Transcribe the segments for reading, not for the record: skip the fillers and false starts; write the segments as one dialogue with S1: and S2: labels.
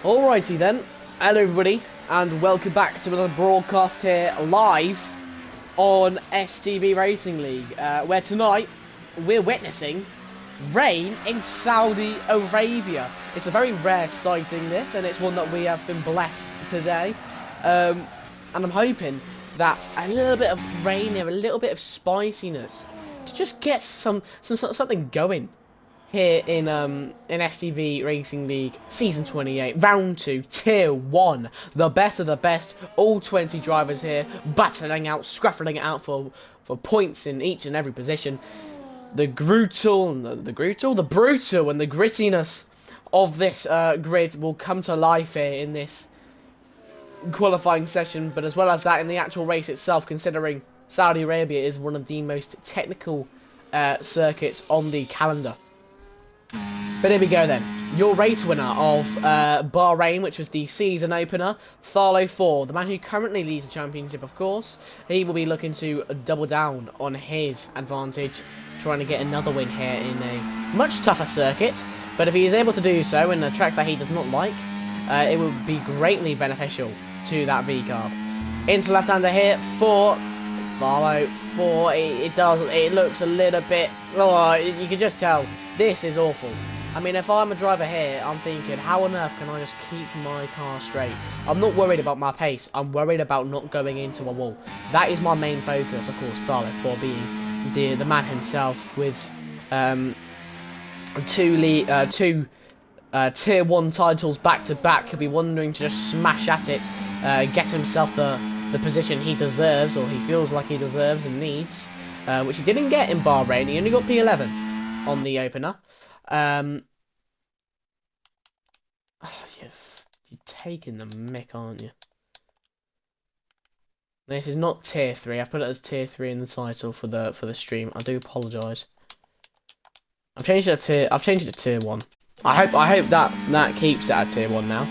S1: Alrighty then, hello everybody, and welcome back to another broadcast here live on STB Racing League, where tonight we're witnessing rain in Saudi Arabia. It's a very rare sighting, this, and it's one that we have been blessed today. And I'm hoping that a little bit of rain here, a little bit of spiciness, to just get something going here in STB Racing League Season 28, Round 2, Tier 1. The best of the best, all 20 drivers here, battling out, scrapping it out for points in each and every position. The brutal and the grittiness of this grid will come to life here in this qualifying session, but as well as that in the actual race itself, considering Saudi Arabia is one of the most technical circuits on the calendar. But here we go then. Your race winner of Bahrain, which was the season opener, Tharlo 4, the man who currently leads the championship, of course. He will be looking to double down on his advantage, trying to get another win here in a much tougher circuit. But if he is able to do so in a track that he does not like, it would be greatly beneficial to that V-car. Into left-hander here for Tharlo 4. It looks a little bit... Oh, you can just tell. This is awful. I mean, if I'm a driver here, I'm thinking, how on earth can I just keep my car straight? I'm not worried about my pace. I'm worried about not going into a wall. That is my main focus, of course, Tharlo 4 being the man himself with two Tier 1 titles back-to-back. He'll be wanting to just smash at it, get himself the position he deserves, or he feels like he deserves and needs, which he didn't get in Bahrain. He only got P11 on the opener. You're taking the mick, aren't you? This is not Tier 3. I've put it as Tier 3 in the title for the stream. I do apologise. I've changed it to Tier 1. I hope that keeps it at Tier 1 now,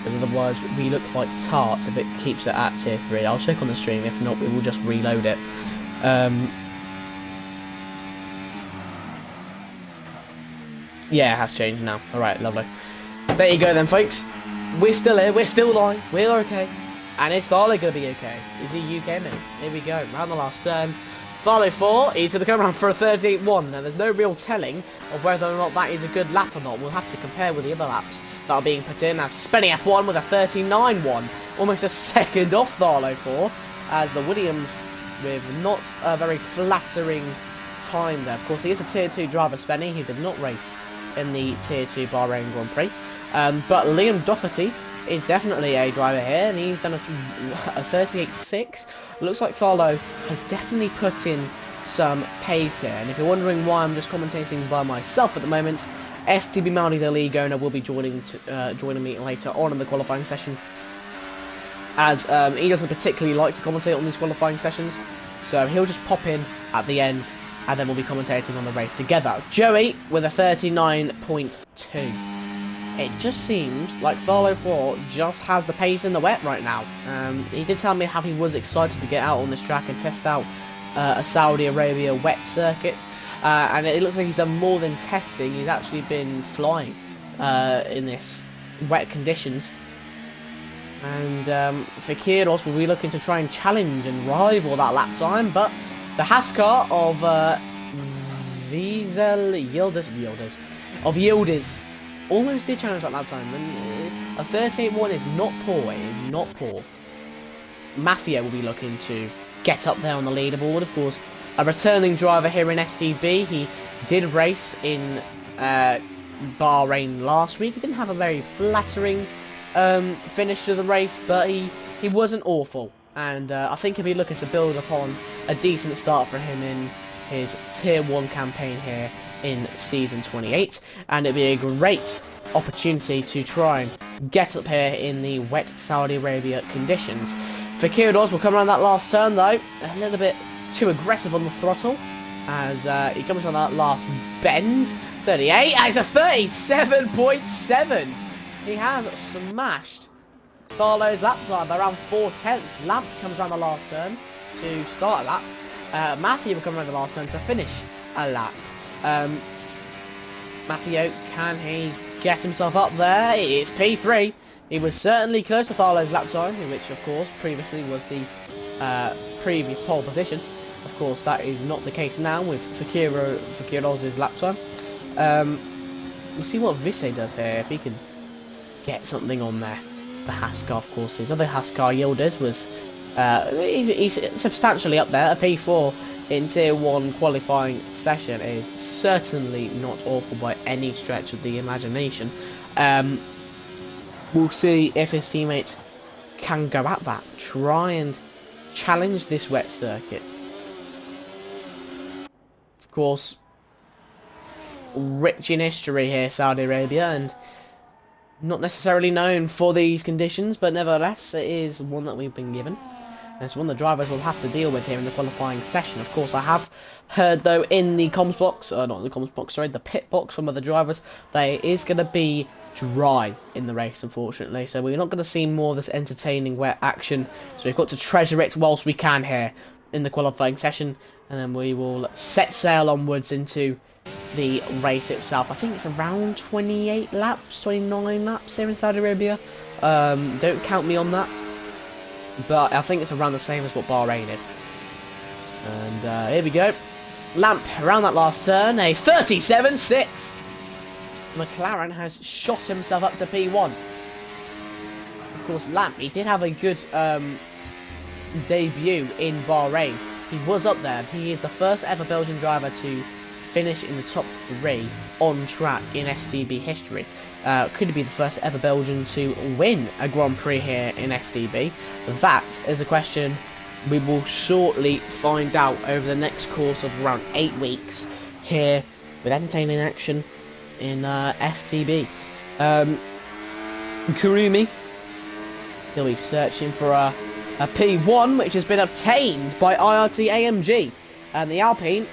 S1: because otherwise we look like tarts if it keeps it at Tier 3. I'll check on the stream. If not, we will just reload it. Yeah, it has changed now. Alright, lovely. There you go then, folks. We're still here. We're still live. We're okay. And is Tharlo going to be okay? Is he UK mate? Here we go. Round the last turn. Tharlo 4, he's going to come around for a 38.1. Now, there's no real telling of whether or not that is a good lap or not. We'll have to compare with the other laps that are being put in. As Spenny F1 with a 39.1. Almost a second off Tharlo 4. As the Williams with not a very flattering time there. Of course, he is a Tier 2 driver, Spenny. He did not race in the Tier 2 Bahrain Grand Prix. But Liam Doherty is definitely a driver here, and he's done a 38.6. Looks like Tharlo has definitely put in some pace here. And if you're wondering why I'm just commentating by myself at the moment, STB Maldi, the league owner, will be joining me later on in the qualifying session, as he doesn't particularly like to commentate on these qualifying sessions, so he'll just pop in at the end, and then we'll be commentating on the race together. Joey with a 39.2. It just seems like Tharlo 4 just has the pace in the wet right now. He did tell me how he was excited to get out on this track and test out a Saudi Arabia wet circuit. And it looks like he's done more than testing. He's actually been flying in this wet conditions. And Fikiros will be looking to try and challenge and rival that lap time. But the Haskar of Yildiz almost did challenge that lap time, and a 38.1 is not poor. It is not poor. Mafia will be looking to get up there on the leaderboard. Of course, a returning driver here in STB. He did race in Bahrain last week. He didn't have a very flattering finish to the race, but he wasn't awful. And I think he'll be looking to build upon a decent start for him in his Tier 1 campaign here in Season 28, and it'd be a great opportunity to try and get up here in the wet Saudi Arabia conditions. Fikiros will come around that last turn though, a little bit too aggressive on the throttle, as he comes on that last bend. 38, and it's a 37.7. He has smashed Tharlo's lap time by around 4/10. Lamp comes around the last turn to start a lap. Matthew will come around the last turn to finish a lap. Matthew, can he get himself up there. It's P3. He was certainly close to Tharlo's lap time, which of course previously was the previous pole position. Of course, that is not the case now with Fakiros' lap time. We'll see what Visse does here, if he can get something on there. The Haskar, of course, his other Haskar Yildiz was he's substantially up there. A P4 in Tier 1 qualifying session is certainly not awful by any stretch of the imagination. We'll see if his teammates can go at that, try and challenge this wet circuit. Of course, rich in history here, Saudi Arabia, and not necessarily known for these conditions, but nevertheless it is one that we've been given. And it's one the drivers will have to deal with here in the qualifying session. Of course, I have heard though in the comms box, not in the comms box, sorry, the pit box from other drivers, that it is going to be dry in the race, unfortunately. So we're not going to see more of this entertaining wet action. So we've got to treasure it whilst we can here in the qualifying session, and then we will set sail onwards into the race itself. I think it's around 28 laps, 29 laps here in Saudi Arabia. Don't count me on that, but I think it's around the same as what Bahrain is. And here we go. Lamp around that last turn, a 37.6. McLaren has shot himself up to P1. Of course, Lamp, he did have a good debut in Bahrain. He was up there. He is the first ever Belgian driver to finish in the top 3 on track in STB history. Could be the first ever Belgian to win a Grand Prix here in STB. That is a question we will shortly find out over the next course of around 8 weeks here with entertaining action in STB. Kurumi, he'll be searching for a P1, which has been obtained by IRT AMG, and the Alpine,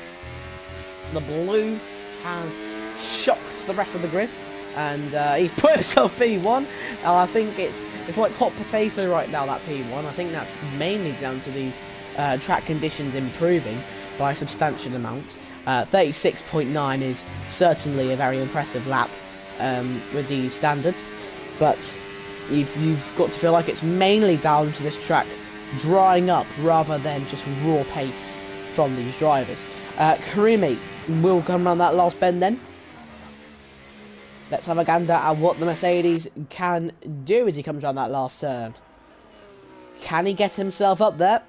S1: the blue, has shocked the rest of the grid, and he's put himself P1. I think it's like hot potato right now, that P1. I think that's mainly down to these track conditions improving by a substantial amount. 36.9 is certainly a very impressive lap with these standards, but you've got to feel like it's mainly down to this track drying up rather than just raw pace from these drivers. Karimi will come around that last bend then. Let's have a gander at what the Mercedes can do as he comes around that last turn. Can he get himself up there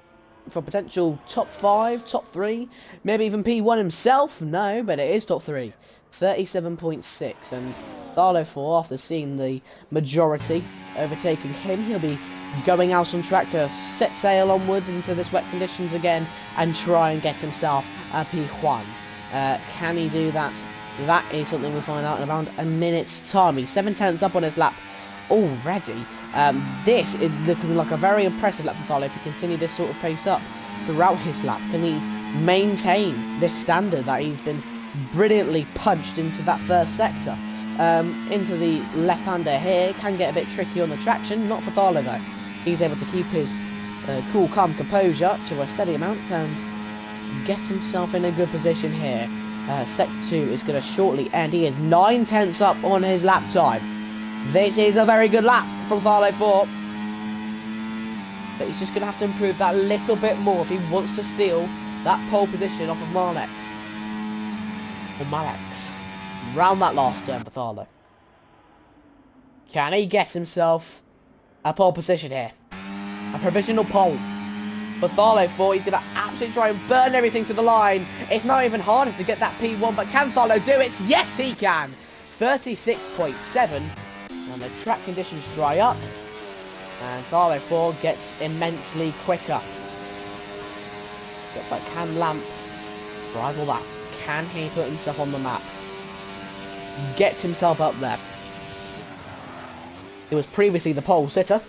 S1: for potential top 5, top 3, maybe even P1 himself? No, but it is top 3. 37.6, and Tharlo 4, after seeing the majority overtaking him, he'll be going out on track to set sail onwards into this wet conditions again and try and get himself a P1. Can he do that? That is something we'll find out in around a minute's time. He's 7/10 up on his lap already. This is looking like a very impressive lap for Tharlo if he continue this sort of pace up throughout his lap. Can he maintain this standard that he's been brilliantly punched into that first sector? Into the left-hander here, can get a bit tricky on the traction, not for Tharlo though. He's able to keep his cool, calm composure to a steady amount and get himself in a good position here. Sector 2 is going to shortly end. He is 9/10 up on his lap time. This is a very good lap from Tharlo 4. But he's just going to have to improve that little bit more if he wants to steal that pole position off of Malex. Or Malex. Round that last turn for Tharlo. Can he get himself a pole position here? A provisional pole. For Tharlo 4, he's going to absolutely try and burn everything to the line. It's not even harder to get that P1, but can Tharlo do it? Yes, he can. 36.7. And the track conditions dry up. And Tharlo 4 gets immensely quicker. But can Lamp rival that? Can he put himself on the map? Get himself up there. He was previously the pole sitter.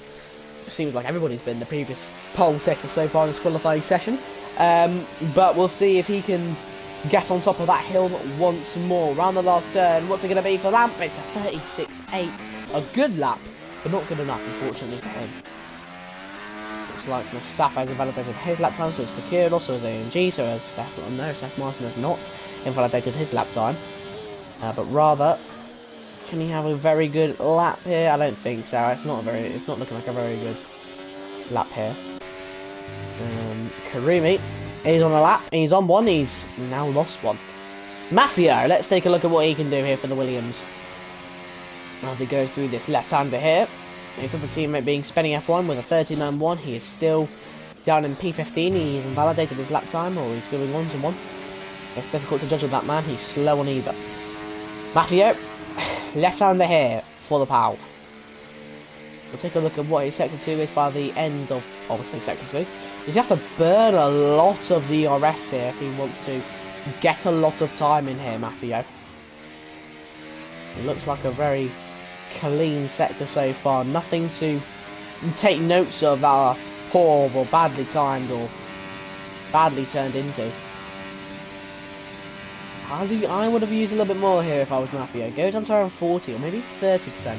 S1: Seems like everybody's been the previous pole sitter so far in this qualifying session. But we'll see if he can get on top of that hill once more. Round the last turn, what's it going to be for Lamp? It's a 36.8. A good lap, but not good enough, unfortunately, for him. Looks like Mustafa has invalidated his lap time, so it's for Kirill, so is AMG, so as Seth Martin has not invalidated his lap time. But rather, Can he have a very good lap here? I don't think so. It's not looking like a very good lap here. Karumi is on a lap. He's on one. He's now lost one. Mafia, let's take a look at what he can do here for the Williams. As he goes through this left-hander here. His other teammate being Spenny F1 with a 39.1. He is still down in P15. He's invalidated his lap time, or he's going 1-1. It's difficult to judge with that man. He's slow on either. Mafia, left-hander here for the POW. We'll take a look at what his sector 2 is by the end of, obviously, sector 2. He's have to burn a lot of DRS here if he wants to get a lot of time in here, Mafia. It looks like a very clean sector so far. Nothing to take notes of that are poor or badly timed or badly turned into. I would have used a little bit more here if I was Mafia. Go down to around 40 or maybe 30%.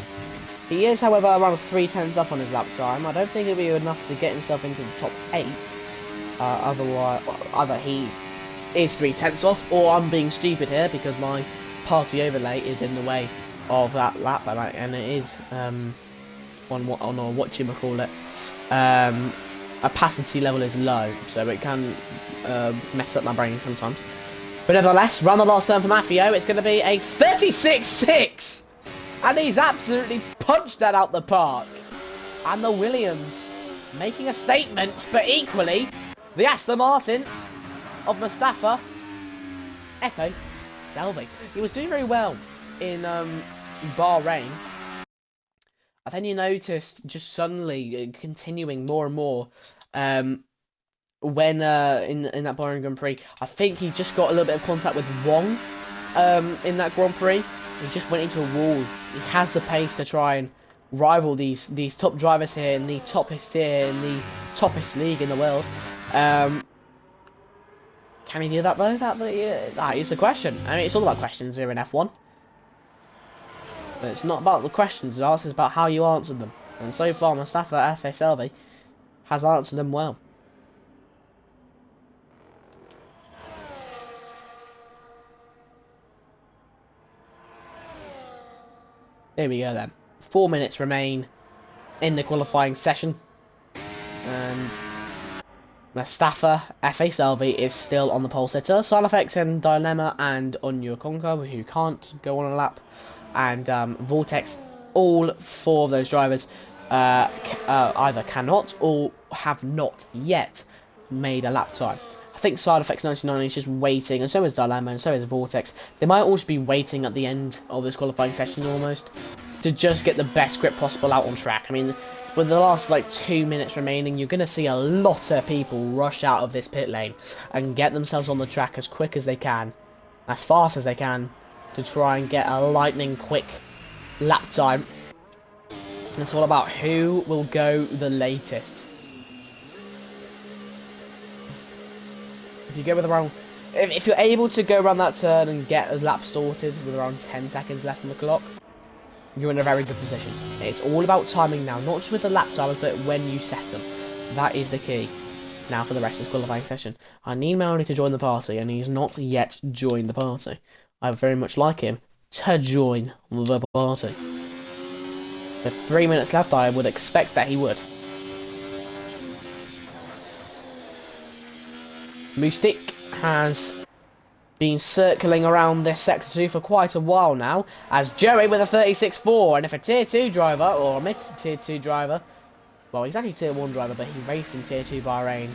S1: He is, however, around 3/10 up on his lap time. I don't think it'll be enough to get himself into the top 8. Otherwise, either he is 3/10 off, or I'm being stupid here because my party overlay is in the way of that lap, and it is on what you call it. Opacity level is low, so it can mess up my brain sometimes. But nevertheless, run the last turn for Mafia. It's going to be a 36.6, and he's absolutely punched that out the park. And the Williams making a statement, but equally the Aston Martin of Mustafa Efe Selvi. He was doing very well in Bahrain. And then you noticed just suddenly continuing more and more when in that Bahrain Grand Prix. I think he just got a little bit of contact with Wong in that Grand Prix. He just went into a wall. He has the pace to try and rival these top drivers here in the toppest tier, in the toppest league in the world. Can he do that though? That is the question. I mean, it's all about questions here in F1. But it's not about the questions asked, it's about how you answer them. And so far, Mustafa Efe Selvi has answered them well. There we go then. 4 minutes remain in the qualifying session. And Mustafa Efe Selvi is still on the pole sitter. Silafex and Dilemma and Onyo Konko, who can't go on a lap, and Vortex, all 4 of those drivers either cannot or have not yet made a lap time. I think Silafex 99 is just waiting, and so is Dilemma, and so is Vortex. They might also be waiting at the end of this qualifying session almost to just get the best grip possible out on track. I mean, with the last like 2 minutes remaining, you're going to see a lot of people rush out of this pit lane and get themselves on the track as quick as they can, as fast as they can, to try and get a lightning quick lap time. It's all about who will go the latest. If you go with around, if you're able to go around that turn and get a lap sorted with around 10 seconds left on the clock, you're in a very good position. It's all about timing now, not just with the lap timers, but when you set them. That is the key. Now for the rest of this qualifying session. I need Melanie to join the party, and he's not yet joined the party. I would very much like him to join the party. With 3 minutes left, I would expect that he would. Moustik has been circling around this sector 2 for quite a while now, as Joey with a 36.4, and if a tier 2 driver, or a mid tier 2 driver, well, he's actually tier 1 driver, but he raced in tier 2 Bahrain,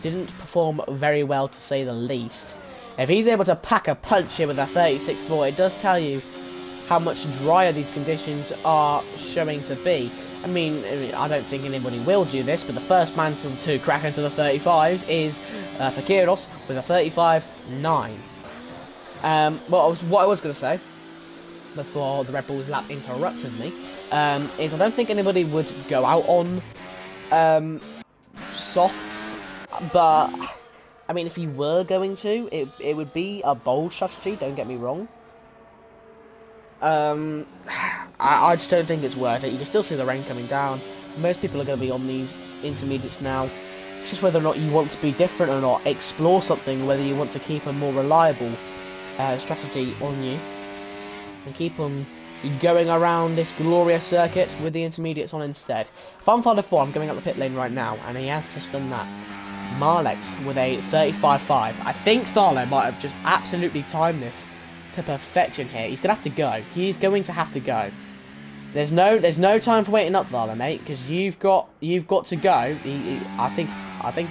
S1: didn't perform very well to say the least. If he's able to pack a punch here with a 36.4, it does tell you how much drier these conditions are showing to be. I mean, I don't think anybody will do this, but the first man to crack into the 35s is Fakiros with a 35.9. What I was going to say, before the Red Bull's lap interrupted me, is I don't think anybody would go out on softs, but I mean, if you were going to, it would be a bold strategy, don't get me wrong. I just don't think it's worth it. You can still see the rain coming down. Most people are going to be on these intermediates now. It's just whether or not you want to be different or not, explore something, whether you want to keep a more reliable strategy on you. and keep on going around this glorious circuit with the intermediates on instead. If I'm Tharlo 4, I'm going up the pit lane right now, and he has just done that. Marlex with a 35.5. I think Tharlo might have just absolutely timed this to perfection here. He's going to have to go. He's going to have to go. There's no time for waiting up, Tharlo, mate, because you've got to go. I think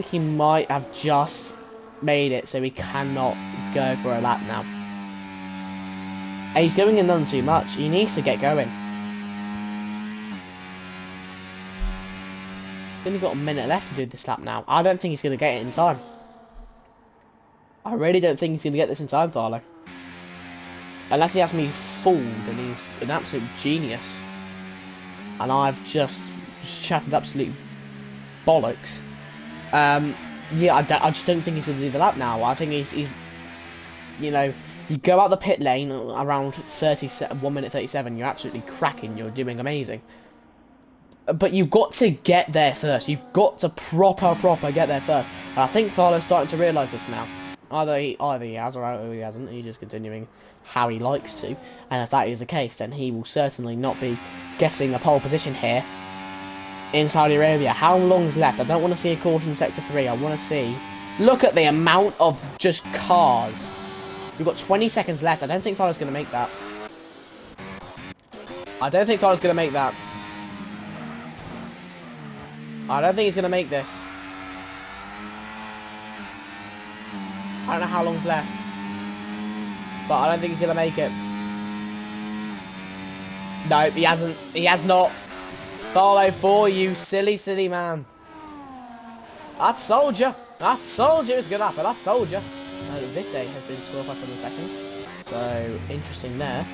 S1: he might have just made it so he cannot go for a lap now. And he's going in none too much. He needs to get going. He's only got a minute left to do this lap now. I don't think he's going to get it in time. I really don't think he's going to get this in time, Tharlo. Unless he has me fooled and he's an absolute genius. And I've just chatted absolute bollocks. Yeah, I just don't think he's going to do the lap now. I think he's you know, you go out the pit lane around 1 minute 37, you're absolutely cracking, you're doing amazing. But you've got to get there first. You've got to proper get there first. And I think Tharlo's starting to realise this now. Either he has or he hasn't. He's just continuing how he likes to. And if that is the case, then he will certainly not be getting a pole position here in Saudi Arabia. How long's left? I don't want to see a caution in Sector 3. I want to see... Look at the amount of just cars. We've got 20 seconds left. I don't think Tharlo's going to make that. I don't think Tharlo's going to make that. I don't think he's going to make this. I don't know how long's left. But I don't think he's going to make it. No, he hasn't. He has not. Tharlo 4, you silly man. I told you. I told you it was going to happen. I told you. This A has been disqualified from the session. So, interesting there.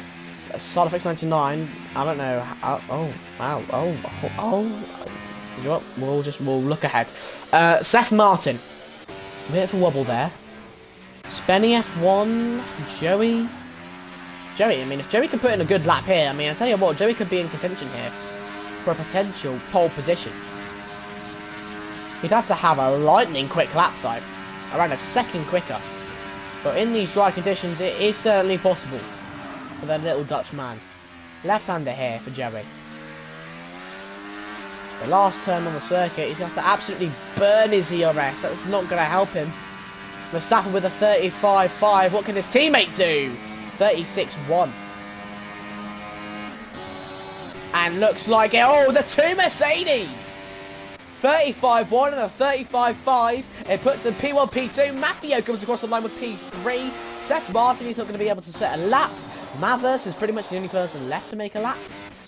S1: Side 99, I don't know. Oh, wow. You know what? We'll look ahead. Seth Martin. A bit of a wobble there. Spenny F1. Joey, I mean, if Joey can put in a good lap here, I mean, I tell you what, Joey could be in contention here for a potential pole position. He'd have to have a lightning quick lap though, around a second quicker. But in these dry conditions, it is certainly possible for that little Dutch man. Left-hander here for Joey. The last turn on the circuit, he's going to have to absolutely burn his ERS. That's not going to help him. Mustafa with a 35.5. What can his teammate do? 36.1. And looks like it. Oh, the two Mercedes! 35.1 and a 35.5. It puts in P1, P2. Maffio comes across the line with P3. Seth Martin, he's not going to be able to set a lap. Mathers is pretty much the only person left to make a lap.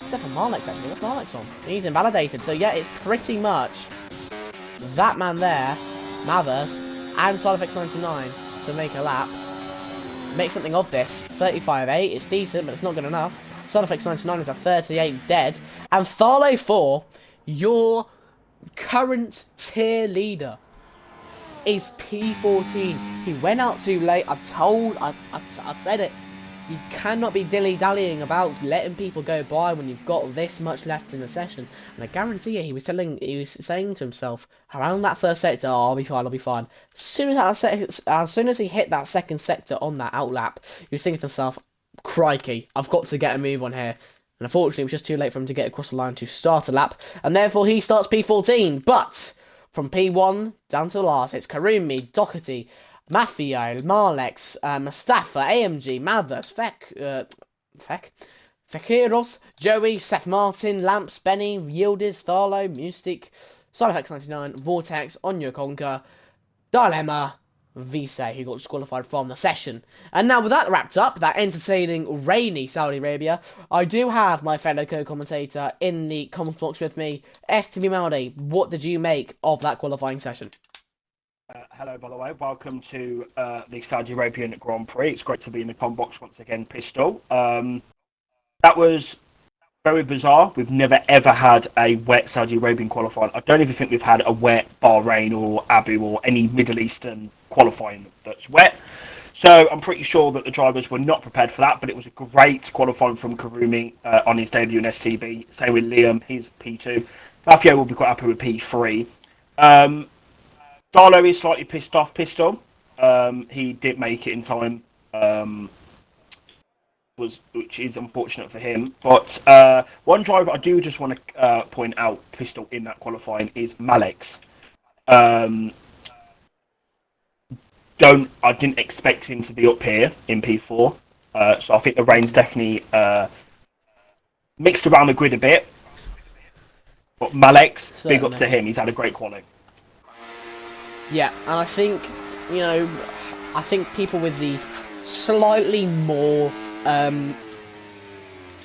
S1: Except for Marlex, actually. What's Marlex on? He's invalidated. So, yeah, it's pretty much that man there, Mathers, and SideFX99 to make a lap. Make something of this. 35.8. It's decent, but it's not good enough. SideFX99 is a 38 dead. And Tharlo 4, your current tier leader, is P14. He went out too late. I said it. You cannot be dilly-dallying about letting people go by when you've got this much left in the session. And I guarantee you, he was saying to himself around that first sector, oh, I'll be fine. As soon as he hit that second sector on that outlap, he was thinking to himself, crikey, I've got to get a move on here. And unfortunately, it was just too late for him to get across the line to start a lap, and therefore he starts P14. But from P1 down to the last, it's Karumi, Doherty, Maffio, Marlex, Mustafa, AMG, Mathers, Fekiros, Joey, Seth Martin, Lamps, Benny, Yildiz, Tharlo, Mystic, SideFX99, Vortex, Onyo Conquer, Dilemma, Vise, who got disqualified from the session. And now with that wrapped up, that entertaining, rainy Saudi Arabia, I do have my fellow co-commentator in the comments box with me, STB Maldi. What did you make of that qualifying session?
S2: Hello, by the way. Welcome to the Saudi Arabian Grand Prix. It's great to be in the comment box once again, Pistol. That was very bizarre. We've never ever had a wet Saudi Arabian qualifying. I don't even think we've had a wet Bahrain or Abu or any Middle Eastern qualifying that's wet. So I'm pretty sure that the drivers were not prepared for that, but it was a great qualifying from Karumi on his debut in STB. Same with Liam, he's P2. Maffio will be quite happy with P3. Darlow is slightly pissed off, Pistol. He did make it in time which is unfortunate for him. But one driver I do just want to point out, Pistol, in that qualifying is Malek's. I didn't expect him to be up here in P4, so I think the rain's definitely mixed around the grid a bit. But Malek's, big up to him. He's had a great quality.
S1: Yeah, and I think, I think people with the slightly more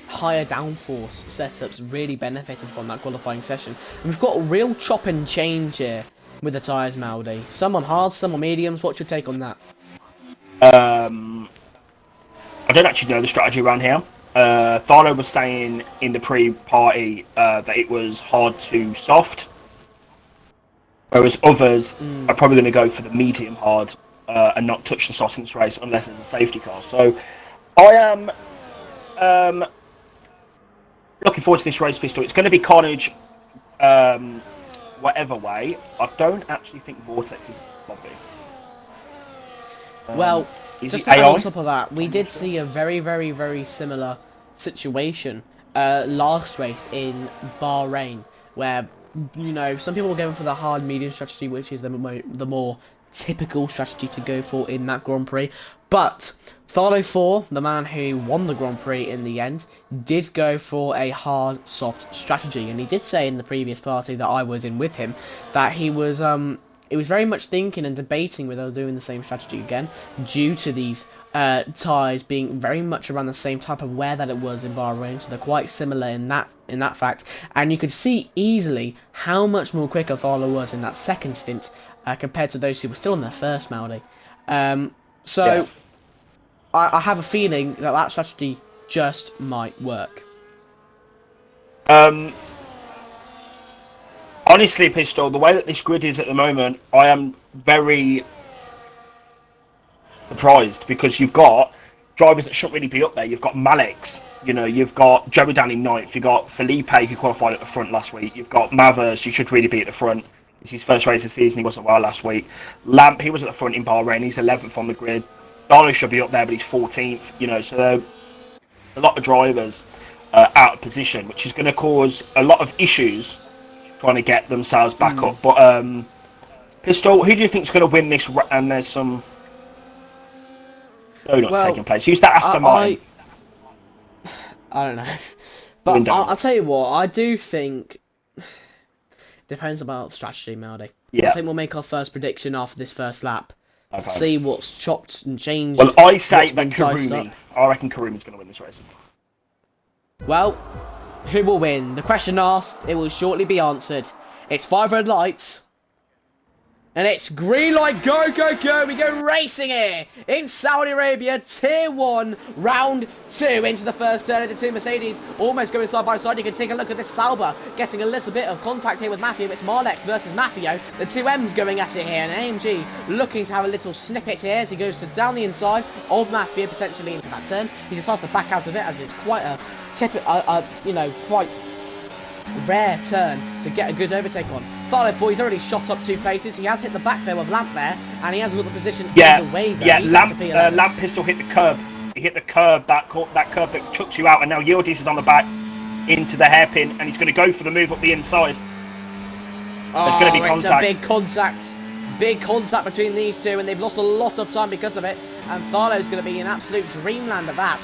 S1: higher downforce setups really benefited from that qualifying session. And we've got a real chop and change here with the tyres, Maldi. Some on hards, some on mediums. What's your take on that?
S2: I don't actually know the strategy around here. Tharlo was saying in the pre-party that it was hard to soft, whereas others are probably going to go for the medium hard and not touch the soft in this race unless there's a safety car. So I am looking forward to this race, Pistol. It's going to be carnage whatever way. I don't actually think Vortex is lobby.
S1: Well, just to add on top of that, we did see a very, very, very similar situation last race in Bahrain, where some people were going for the hard medium strategy, which is the more typical strategy to go for in that Grand Prix. But Tharlo 4, the man who won the Grand Prix in the end, did go for a hard soft strategy, and he did say in the previous party that I was in with him that he was very much thinking and debating whether doing the same strategy again, due to these tyres being very much around the same type of wear that it was in Bahrain, so they're quite similar in that fact. And you could see easily how much more quicker Tharlo was in that second stint compared to those who were still in their first Maldi. So I have a feeling that strategy just might work.
S2: Honestly, Pistol, the way that this grid is at the moment, I am very surprised, because you've got drivers that shouldn't really be up there. You've got Malek's, you've got Joey down in ninth, you've got Felipe, who qualified at the front last week, you've got Mathers, who should really be at the front. It's his first race of the season, he wasn't well last week. Lamp, he was at the front in Bahrain, he's 11th on the grid. Darlow should be up there, but he's 14th, so a lot of drivers out of position, which is going to cause a lot of issues trying to get themselves back up. But Pistol, who do you think is going to win this? And there's some donuts taking place. Who's that Aston Martin?
S1: I don't know, but I'll tell you what, I do think depends about strategy, Maldi.
S2: Yeah.
S1: I think we'll make our first prediction after this first lap.
S2: Okay.
S1: See what's chopped and changed.
S2: Well, I say that Karumi. I reckon Karumi's going to win this race.
S1: Well, who will win? The question asked, it will shortly be answered. It's 5 red lights. And it's green light, go, go, go. We go racing here in Saudi Arabia, Tier 1, Round 2. Into the first turn of the two Mercedes, almost going side by side. You can take a look at this Sauber getting a little bit of contact here with Matthew. It's Marlex versus Maffio. The two M's going at it here, and AMG looking to have a little snippet here as he goes to down the inside of Maffio, potentially into that turn. He decides to back out of it, as it's quite a quite rare turn to get a good overtake on. Tharlo 4, he's already shot up 2 places. He has hit the back there with Lamp there, and he has got the position either way.
S2: Lamp Pistol hit the curb. He hit the curb, that curb that chucks you out, and now Yildiz is on the back into the hairpin, and he's going to go for the move up the inside. There's going to be contact.
S1: It's a big contact between these two, and they've lost a lot of time because of it, and Tharlo's going to be in absolute dreamland at that.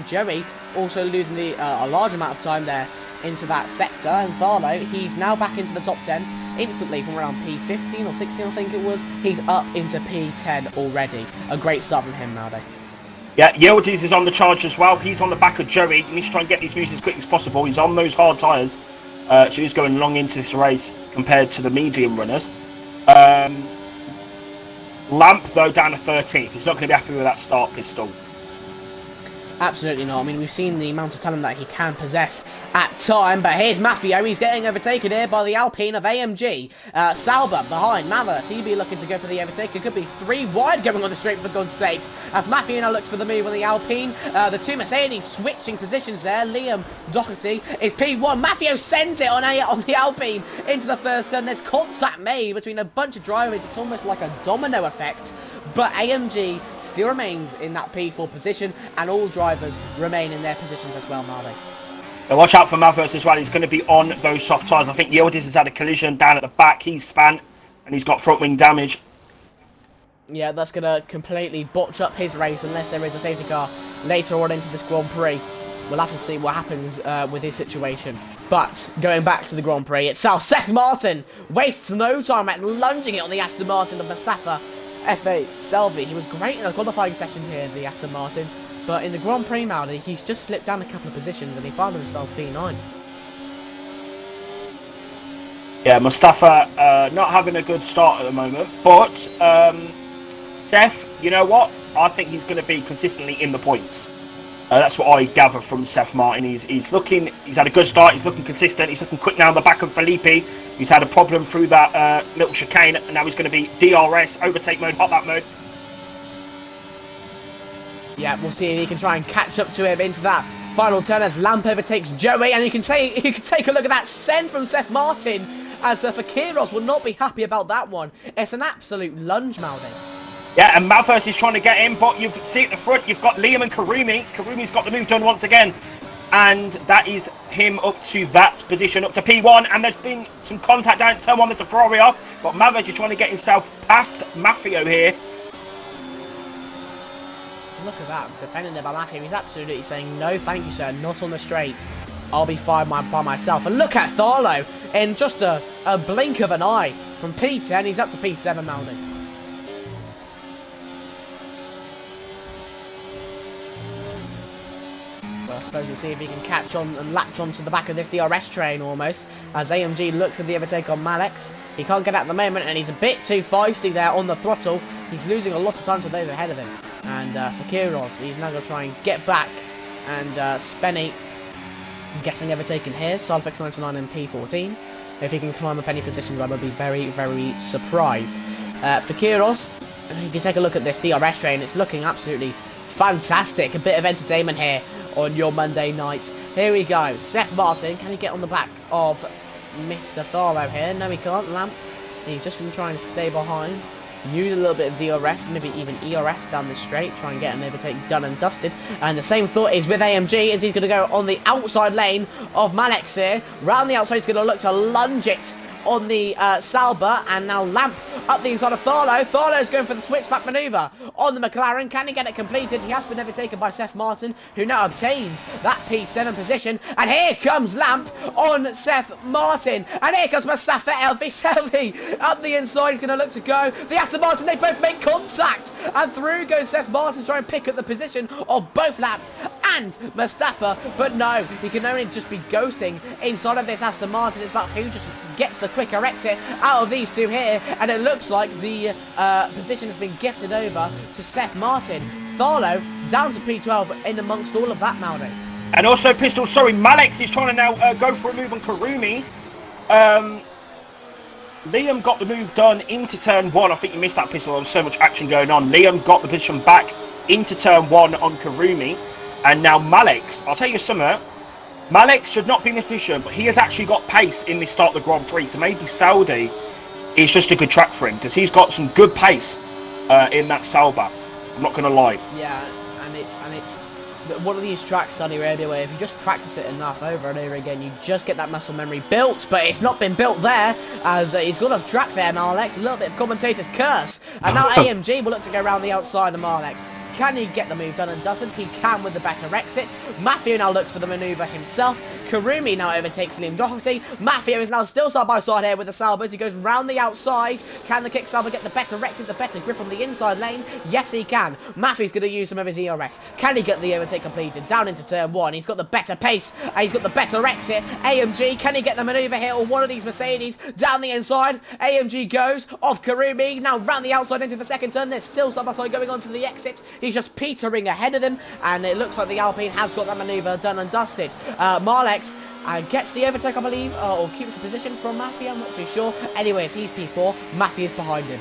S1: Joey also losing a large amount of time there into that sector, and Tharlo, he's now back into the top 10 instantly from around P15 or 16, I think it was. He's up into P10 already. A great start from him, Maldi.
S2: Yeah, Yildiz is on the charge as well. He's on the back of Joey. He needs to try and get these moves as quick as possible. He's on those hard tyres, so he's going long into this race compared to the medium runners. Lamp, though, down to 13th. He's not going to be happy with that start, Pistol.
S1: Absolutely not. I mean, we've seen the amount of talent that he can possess at time, but here's Maffio. He's getting overtaken here by the Alpine of AMG. Sauber behind Mathers. He'd be looking to go for the overtake. It could be 3 wide going on the straight, for God's sakes. As Maffio now looks for the move on the Alpine. The two Mercedes switching positions there. Liam Doherty is P1. Maffio sends it on the Alpine into the first turn. There's contact made between a bunch of drivers. It's almost like a domino effect. But AMG still remains in that P4 position, and all drivers remain in their positions as well, Marley.
S2: Now watch out for Mavericks as well. He's going to be on those soft tyres. I think Yildiz has had a collision down at the back. He's spun, and he's got front wing damage.
S1: Yeah, that's going to completely botch up his race unless there is a safety car later on into this Grand Prix. We'll have to see what happens with his situation. But, going back to the Grand Prix itself, Seth Martin wastes no time at lunging it on the Aston Martin of Mustafa F8 Selvi. He was great in the qualifying session here, the Aston Martin. But in the Grand Prix, Maldi, he's just slipped down a couple of positions and he found himself P9.
S2: Yeah, Mustafa not having a good start at the moment. But, Seth, you know what? I think he's going to be consistently in the points. That's what I gather from Seth Martin. He's had a good start, he's looking consistent, he's looking quick now on the back of Felipe. He's had a problem through that little chicane, and now he's going to be DRS, overtake mode, hot lap mode.
S1: Yeah, we'll see if he can try and catch up to him into that final turn as Lamp overtakes Joey, and you can take a look at that send from Seth Martin, as Fakiros will not be happy about that one. It's an absolute lunge, Maldi.
S2: Yeah, and Malthus is trying to get in, but you see at the front, you've got Liam and Karumi. Karumi's got the move done once again. And that is him up to that position, up to P1. And there's been some contact down at turn 1, there's a Ferrari off. But Malthus is trying to get himself past Maffio here.
S1: Look at that, defending there by Maffio. He's absolutely saying, no thank you sir, not on the straight. I'll be fine by myself. And look at Tharlo, in just a blink of an eye. From P10, he's up to P7, Maldi. I suppose we'll see if he can catch on and latch on to the back of this DRS train almost, as AMG looks at the overtake on Malex. He can't get out at the moment, and he's a bit too feisty there on the throttle. He's losing a lot of time to those ahead of him. And for Kiros, he's now going to try and get back, and Spenny getting overtaken here. Salfix 99 and P14. If he can climb up any positions, I would be very, very surprised. For Kiros, if you can take a look at this DRS train, it's looking absolutely fantastic. A bit of entertainment here on your Monday night. Here we go. Seth Martin, can he get on the back of Mr. Tharlo here? No, he can't. Lamp, he's just going to try and stay behind. Use a little bit of DRS, maybe even ERS down the straight. Try and get an overtake done and dusted. And the same thought is with AMG, as he's going to go on the outside lane of Malex here. Round the outside, he's going to look to lunge it on the Sauber, and now Lamp up the inside of Tharlo. Tharlo's going for the switchback manoeuvre on the McLaren. Can he get it completed? He has been overtaken by Seth Martin, who now obtains that P7 position. And here comes Lamp on Seth Martin. And here comes Mustafa Selvi up the inside. He's going to look to go. The Aston Martin, they both make contact. And through goes Seth Martin, trying to pick up the position of both Lamp and Mustafa. But no, he can only just be ghosting inside of this Aston Martin. It's about who just gets the quicker exit out of these two here, and it looks like the position has been gifted over to Seth Martin. Tharlo down to P12 in amongst all of that, Maldi.
S2: And also, Pistol, sorry, Malex is trying to now go for a move on Karumi. Liam got the move done into turn 1. I think you missed that, Pistol. There was so much action going on. Liam got the position back into turn 1 on Karumi. And now Malex, I'll tell you something. Malex should not be in this position, but he has actually got pace in this start of the Grand Prix. So maybe Saudi is just a good track for him, because he's got some good pace in that Sauber. I'm not going to lie.
S1: Yeah, and it's one of these tracks, Saudi Arabia, where if you just practice it enough over and over again, you just get that muscle memory built. But it's not been built there, as he's got a track there, Malex. A little bit of commentator's curse. And now AMG will look to go around the outside of Malex. Can he get the move done and doesn't? He can with the better exit. Maffio now looks for the manoeuvre himself. Karumi now overtakes Liam Doherty. Maffio is now still side by side here with the Saubers. He goes round the outside. Can the kick Sauber get the better exit, the better grip on the inside lane? Yes, he can. Maffio's going to use some of his ERS. Can he get the overtake completed? Down into turn 1. He's got the better pace. He's got the better exit. AMG, can he get the manoeuvre here? Or one of these Mercedes down the inside? AMG goes off Karumi. Now round the outside into the second turn. There's still side by side going on to the exit. He's just petering ahead of them, and it looks like the Alpine has got that manoeuvre done and dusted. Marlex gets the overtake, I believe, or keeps the position from Maffia, I'm not too sure. Anyways, he's P4, Maffia's behind him.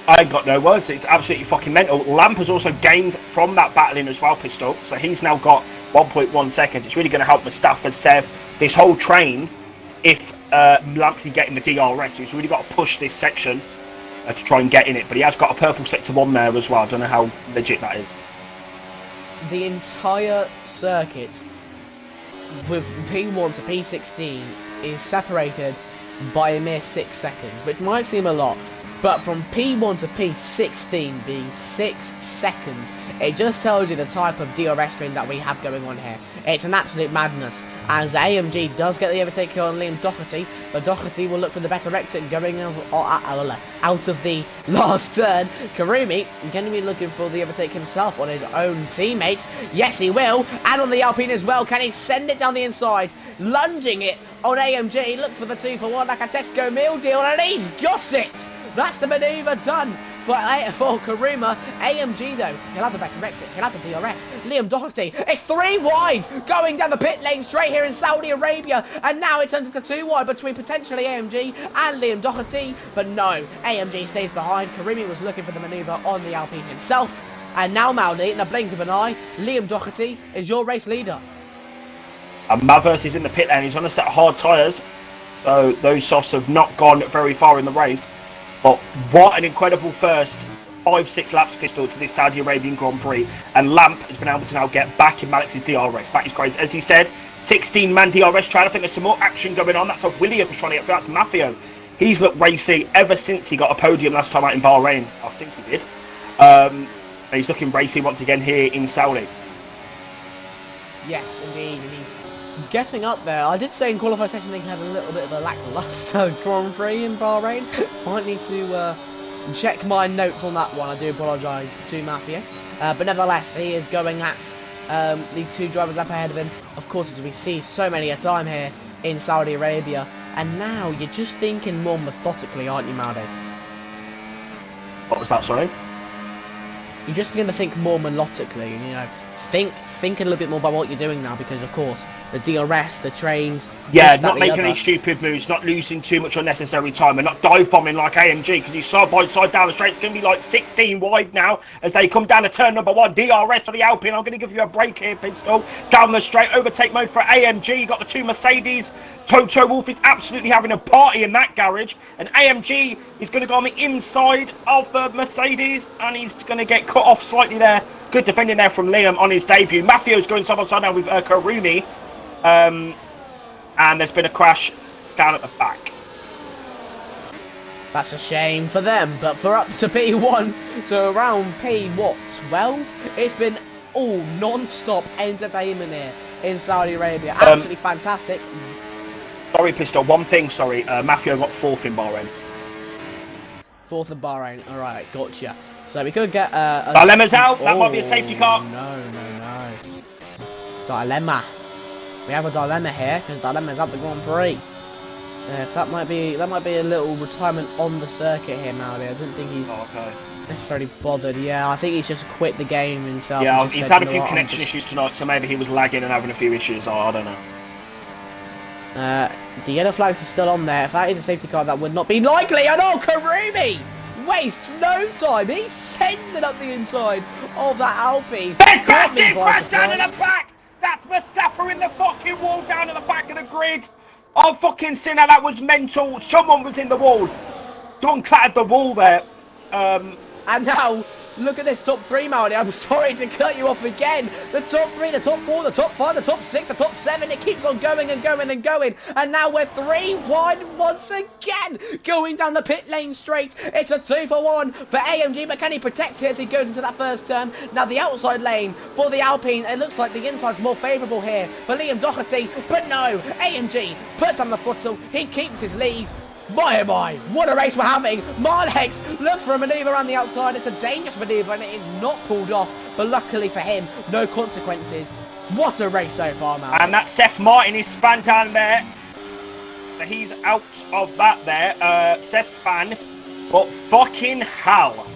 S2: I ain't got no words, it's absolutely fucking mental. Lamp has also gained from that battling as well, Pistol, so he's now got 1.1 seconds. It's really going to help Mustafa, Sev, this whole train, if Lamp can get in the DRS. He's really got to push this section to try and get in it. But he has got a purple sector 1 there as well. I don't know how legit that is.
S1: The entire circuit with P1 to P16 is separated by a mere 6 seconds, which might seem a lot, but from P1 to P16 being 6 seconds, it just tells you the type of DRS train that we have going on here. It's an absolute madness. As AMG does get the overtake here on Liam Doherty, but Doherty will look for the better exit going out of the last turn. Karumi going to be looking for the overtake himself on his own teammate. Yes, he will. And on the Alpine as well. Can he send it down the inside? Lunging it on AMG. He looks for the 2-for-1 like a Tesco meal deal, and he's got it. That's the manoeuvre done. But for Karuma, AMG though, he'll have the better exit, he'll have the DRS. Liam Doherty, it's 3 wide, going down the pit lane straight here in Saudi Arabia, and now it turns into 2 wide between potentially AMG and Liam Doherty, but no, AMG stays behind. Karumi was looking for the manoeuvre on the Alpine himself, and now Maudi, in a blink of an eye, Liam Doherty is your race leader.
S2: And Mathers is in the pit lane, he's on a set of hard tyres, so those softs have not gone very far in the race. But what an incredible first 5-6 laps, Pistol, to this Saudi Arabian Grand Prix. And Lamp has been able to now get back in Malex's DRS. That is crazy. As he said, 16-man DRS trial. I think there's some more action going on. That's what Williams trying to get through. That's Maffio. He's looked racy ever since he got a podium last time out in Bahrain. I think he did. And he's looking racy once again here in Saudi.
S1: Yes, indeed. And he's getting up there. I did say in qualifying session they had a little bit of a lackluster Grand Prix in Bahrain. Might need to check my notes on that one. I do apologise to Mafia. But nevertheless, he is going at the 2 drivers up ahead of him. Of course, as we see so many a time here in Saudi Arabia. And now you're just thinking more methodically, aren't you, Maudi?
S2: What was that, sorry?
S1: You're just going to think more melodically, you know, think a little bit more about what you're doing now, because of course the DRS, the trains,
S2: yeah, not making any stupid moves, not losing too much unnecessary time, and not dive bombing like AMG, because he's side by side down the straight. It's going to be like 16 wide now as they come down to turn number 1. DRS for the Alpine. I'm going to give you a break here, Pistol. Down the straight, overtake mode for AMG. You got the 2 Mercedes. Toto Wolff is absolutely having a party in that garage, and AMG is going to go on the inside of the Mercedes, and he's going to get cut off slightly there. Good defending there from Liam on his debut. Maffio's going side by side now with Karumi, and there's been a crash down at the back.
S1: That's a shame for them, but for up to P1 to around P12, it's been all non-stop entertainment here in Saudi Arabia. Absolutely fantastic.
S2: Sorry, Pistol, one thing, sorry. Maffio got 4th in Bahrain.
S1: 4th in Bahrain, alright, gotcha. So we could get
S2: Dilemma's out, that might be a safety car.
S1: No. Dilemma. We have a dilemma here, because Dilemma's at the Grand Prix. That might be a little retirement on the circuit here, Maudi. I don't think he's necessarily bothered. Yeah, I think he's just quit the game himself.
S2: Yeah, he's had a few connection issues tonight, so maybe he was lagging and having a few issues. I don't know.
S1: The yellow flags are still on there. If that is a safety car, that would not be likely at all. Karumi wastes no time. He sends it up the inside of that Alpine.
S2: Crash down in the back. That's Mustafa in the fucking wall down at the back of the grid. Oh, fucking sinner, that was mental. Someone was in the wall. Someone clattered the wall there.
S1: And now, look at this top 3, Maudi. I'm sorry to cut you off again. The top 3, the top 4, the top 5, the top 6, the top 7. It keeps on going and going and going. And now we're 3 wide once again. Going down the pit lane straight. It's a 2-for-1 for AMG. But can he protect it as he goes into that first turn? Now the outside lane for the Alpine. It looks like the inside's more favourable here for Liam Doherty. But no, AMG puts on the throttle. He keeps his lead. My oh my, what a race we're having. Marlex looks for a manoeuvre around the outside. It's a dangerous manoeuvre and it is not pulled off. But luckily for him, no consequences. What a race so far, man.
S2: And that's Seth Martin is spun down there. So he's out of that there. Seth Span. But fucking hell.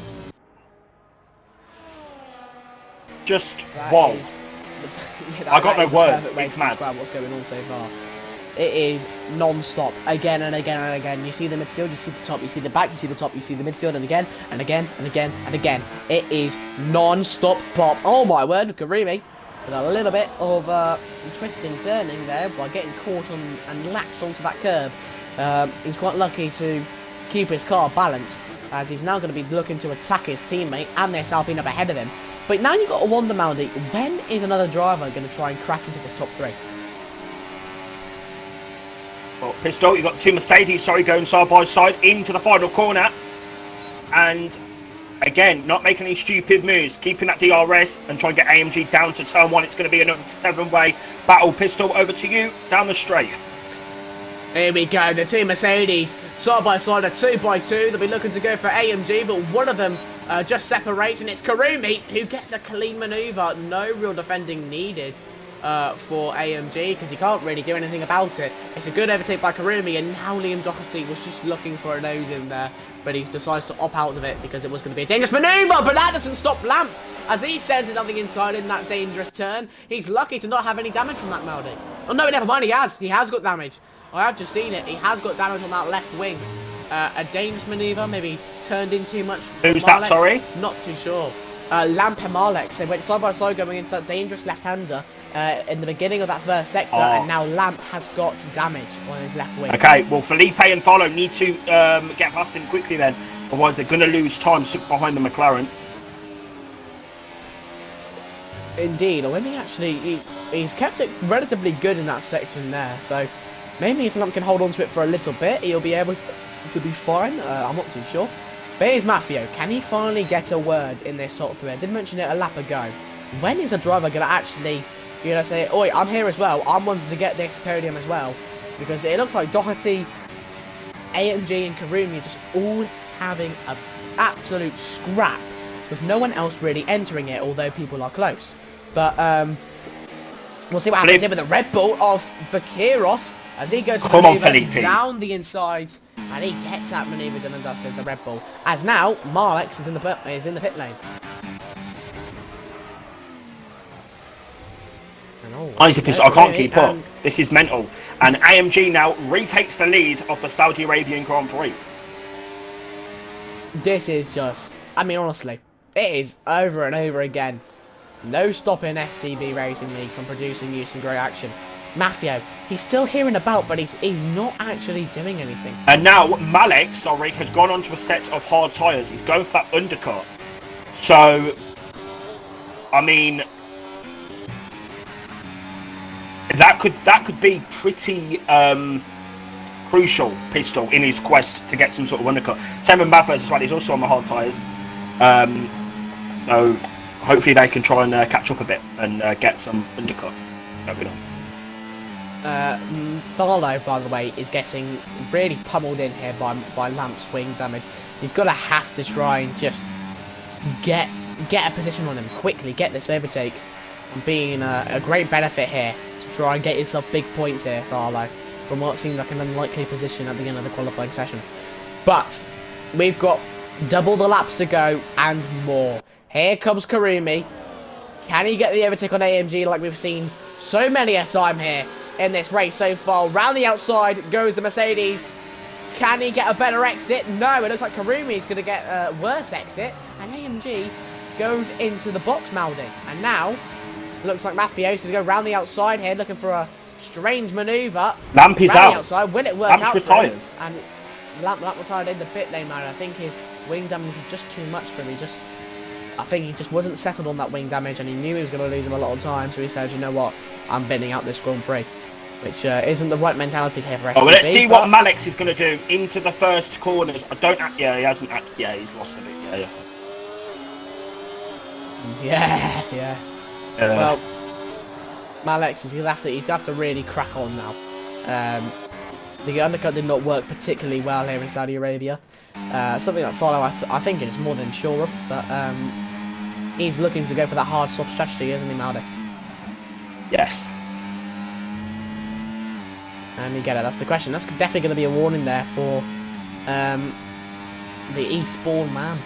S2: Just whoa. I got no words. It's mad.
S1: What's going on so far. It is non-stop, again and again and again. You see the midfield, you see the top, you see the back, you see the top, you see the midfield, and again, and again, and again, and again. It is non-stop pop. Oh my word, Karumi, with a little bit of twisting, turning there by getting caught on and latched onto that curb. He's quite lucky to keep his car balanced. as he's now going to be looking to attack his teammate and this Alpine up ahead of him. But now you've got to wonder, Maldi, when is another driver going to try and crack into this top 3?
S2: Well, Pistol, you've got two Mercedes, going side by side into the final corner. And again, not making any stupid moves, keeping that DRS and trying to get AMG down to turn 1. It's going to be another 7-way battle. Pistol, over to you, down the straight.
S1: Here we go, the two Mercedes, side by side, a 2x2. They'll be looking to go for AMG, but one of them just separates, and it's Karumi who gets a clean manoeuvre. No real defending needed for AMG, because he can't really do anything about it. It's a good overtake by Karumi, and now Liam Doherty was just looking for a nose in there, but he decides to opt out of it because it was going to be a dangerous manoeuvre. But that doesn't stop Lamp, as he sends nothing inside in that dangerous turn. He's lucky to not have any damage from that, Maldi. Oh no, never mind, he has got damage. I have just seen it. He has got damage on that left wing. A dangerous manoeuvre, maybe turned in too much.
S2: Who's that, sorry? Not
S1: too sure. Lamp and Marlex, they went side by side going into that dangerous left-hander in the beginning of that first sector, and now Lamp has got damage on his left wing.
S2: Okay, well, Felipe and Follow need to get past him quickly then, otherwise they're going to lose time stuck behind the McLaren.
S1: Indeed, or maybe actually he's kept it relatively good in that section there, so maybe if Lamp can hold on to it for a little bit, he'll be able to be fine. I'm not too sure. But here's Maffeo. Can he finally get a word in this sort of thing? I did mention it a lap ago. When is a driver going to actually, say, oi, I'm here as well. I'm wanting to get this podium as well. Because it looks like Doherty, AMG and Karumi are just all having an absolute scrap, with no one else really entering it, although people are close. But we'll see what happens here with the Red Bull of Vaqueros as he goes to manoeuvre down the inside, and he gets that manoeuvre done and dusted, the Red Bull. As now Marlex is in the pit lane.
S2: I can't keep up. This is mental. And AMG now retakes the lead of the Saudi Arabian Grand Prix.
S1: This is just, I mean, honestly, it is over and over again. No stopping STB Racing League from producing you some great action. Maffeo, he's still here and about, but he's not actually doing anything.
S2: And now Malek, has gone onto a set of hard tyres. He's going for that undercut. So, I mean, that could be pretty crucial, Pistol, in his quest to get some sort of undercut. Same with Maffeo as well. He's also on the hard tyres. So hopefully they can try and catch up a bit and get some undercut. That'd be nice.
S1: Barlow, by the way, is getting really pummeled in here by Lamp's wing damage. He's got to have to try and just get a position on him quickly, get this overtake, and being a great benefit here to try and get yourself big points here, Barlow, from what seemed like an unlikely position at the end of the qualifying session. But we've got double the laps to go and more. Here comes Karumi. Can he get the overtake on AMG like we've seen so many a time here in this race so far? Round the outside goes the Mercedes. Can he get a better exit? No, it looks like Karumi's going to get a worse exit. And AMG goes into the box, Maldi. And now, looks like Maffeo's going to go round the outside here, looking for a strange manoeuvre.
S2: Lamp is out.
S1: Outside. Will it work
S2: Lamp's
S1: out
S2: retired.
S1: for him? And Lamp retired in the pit lane, man. I think his wing damage was just too much for him. I think he just wasn't settled on that wing damage, and he knew he was going to lose him a lot of time, so he said, you know what, I'm bidding out this Grand Prix, which isn't the right mentality here for STB.
S2: Oh, well, let's see what Malex is going to do into the first corners. Yeah, he hasn't. Yeah, he's lost a bit.
S1: Yeah. Well, Malex is he's gonna have to really crack on now. The undercut did not work particularly well here in Saudi Arabia. Something that Follow I think is more than sure of, but he's looking to go for that hard soft strategy, isn't he, Maldi?
S2: Yes.
S1: And you get it, that's the question. That's definitely going to be a warning there for the Eastbourne man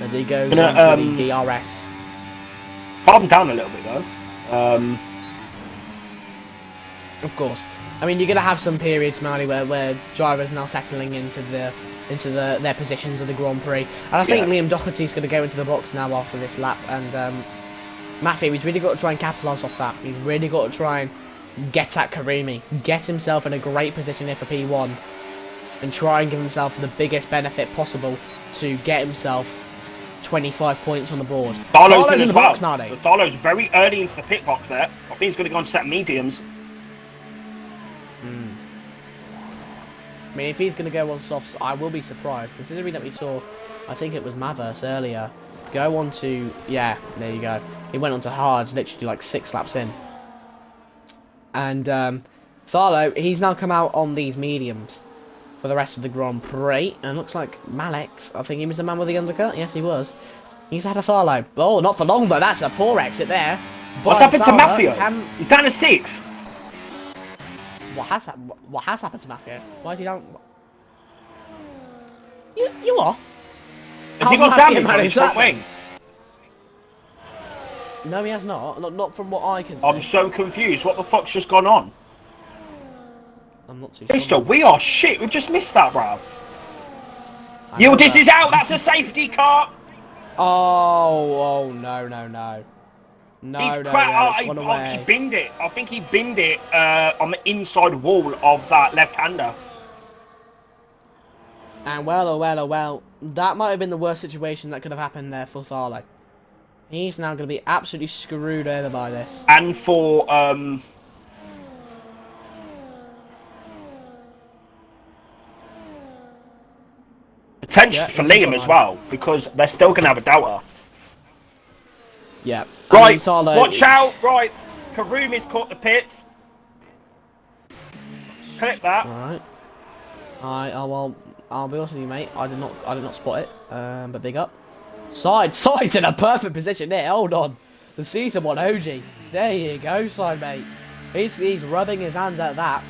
S1: as he goes into the DRS.
S2: Calm down a little bit though.
S1: Of course. I mean, you're going to have some periods, Maldi, where drivers now settling into their positions of the Grand Prix. And I think Liam Doherty's going to go into the box now after this lap. And Maffeo, he's really got to try and capitalise off that. He's really got to try and get at Karumi. Get himself in a great position here for P1. and try and give himself the biggest benefit possible to get himself 25 points on the board.
S2: Barlow's
S1: in the box now, Dave.
S2: Barlow's very early into the pit box there. I think he's going to go on set mediums.
S1: I mean, if he's going to go on softs, I will be surprised, considering that we saw, I think it was Mavers earlier, go on to, yeah, there you go. He went on to hards literally like 6 laps in. And Tharlo, he's now come out on these mediums for the rest of the Grand Prix. And looks like Malex, I think he was the man with the undercut. Yes, he was. He's had a Tharlo. Oh, not for long, but that's a poor exit there.
S2: What's happened to Mafia? He's down to 6th.
S1: What has happened to Mafia? Why is he down? You are?
S2: Has he got damage on his front wing?
S1: No, he has not. Not from what I can see.
S2: I'm so confused. What the fuck's just gone on?
S1: I'm not too
S2: Pistol,
S1: sure.
S2: we are shit. We've just missed that, bruv. Yildiz is out. That's a safety car.
S1: Oh, no. No, it's gone away.
S2: He binged it. I think he binged it on the inside wall of that left-hander.
S1: And well, that might have been the worst situation that could have happened there for Tharlo. He's now going to be absolutely screwed over by this.
S2: And for potentially for Liam as well, because they're still going to have a doubter.
S1: Yeah.
S2: Right,
S1: Tharlo,
S2: watch out. Right, Karumi's caught the pits. Clip that.
S1: Alright. Well, I'll be honest with you, mate. I did not spot it. But big up. Side's in a perfect position there. Hold on. The season one OG. There you go, side mate. He's rubbing his hands at that.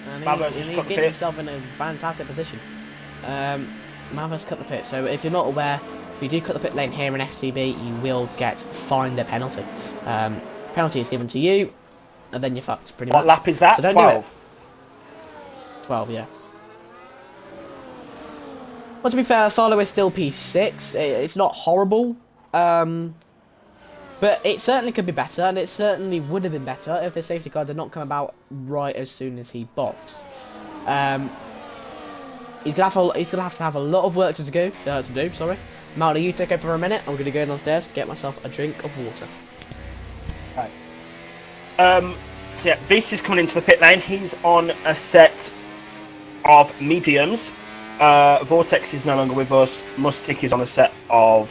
S1: And he's getting himself in a fantastic position. Mavers cut the pit. So if you're not aware, if you do cut the pit lane here in STB, you will get fined a penalty. Penalty is given to you, and then you're fucked pretty much.
S2: What lap is that?
S1: So don't
S2: 12?
S1: do it. 12, yeah. Well, to be fair, Tharlo is still P6. It's not horrible. But it certainly could be better, and it certainly would have been better if the safety car did not come about right as soon as he boxed. He's gonna have to have a lot of work to do. Sorry. Malta, you take over for a minute. I'm gonna go downstairs, get myself a drink of water.
S2: Right. So yeah, Beast is coming into the pit lane. He's on a set of mediums. Vortex is no longer with us. Mustik is on a set of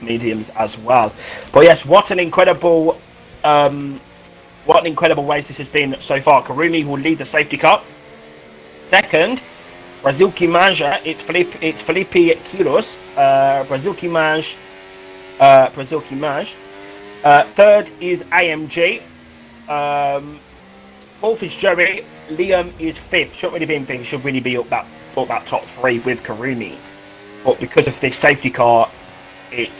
S2: mediums as well. But yes, what an incredible race this has been so far. Karumi will lead the safety car. Second, Brazilki Manja. It's Felipe Quiros. Brazilki Maj. Third is AMG. Fourth is Joey. Liam is fifth. Shouldn't really be in fifth. Should really be up that top 3 with Karumi. But because of this safety car, it's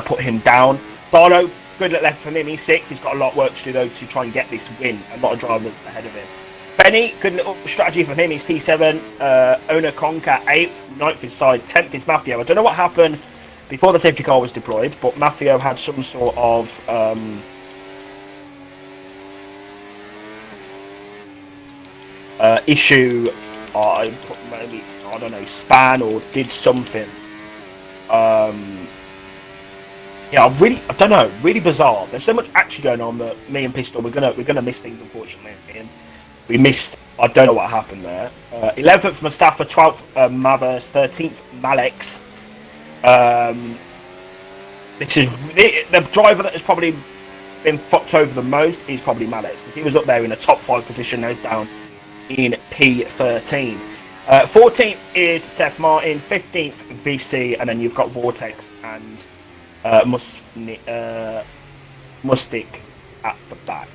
S2: put him down. Barlow, good left from him. He's 6th. He's got a lot of work to do though to try and get this win. A lot of drivers ahead of him. Benny, good little strategy from him. He's P7. Ona Conca 8th. 9th is Side. 10th is Mafio. I don't know what happened before the safety car was deployed, but Mafio had some sort of issue. Maybe, I don't know, span or did something. Yeah, I don't know. Really bizarre. There's so much action going on that me and Pistol we're gonna miss things, unfortunately. And we missed. I don't know what happened there. 11th Mustafa, 12th Mavers, 13th Malex. This is the driver that has probably been fucked over the most. Is probably Malex, because he was up there in a top 5 position. Now he's down in P13. 14th is Seth Martin, 15th VC, and then you've got Vortex and Mustik at the back.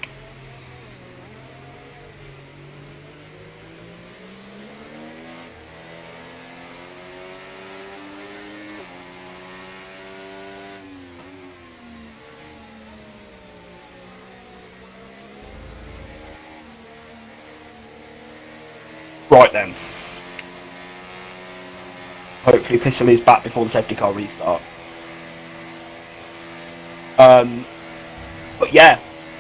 S2: Right then. Hopefully Pistol is back before the safety car restart. But yeah,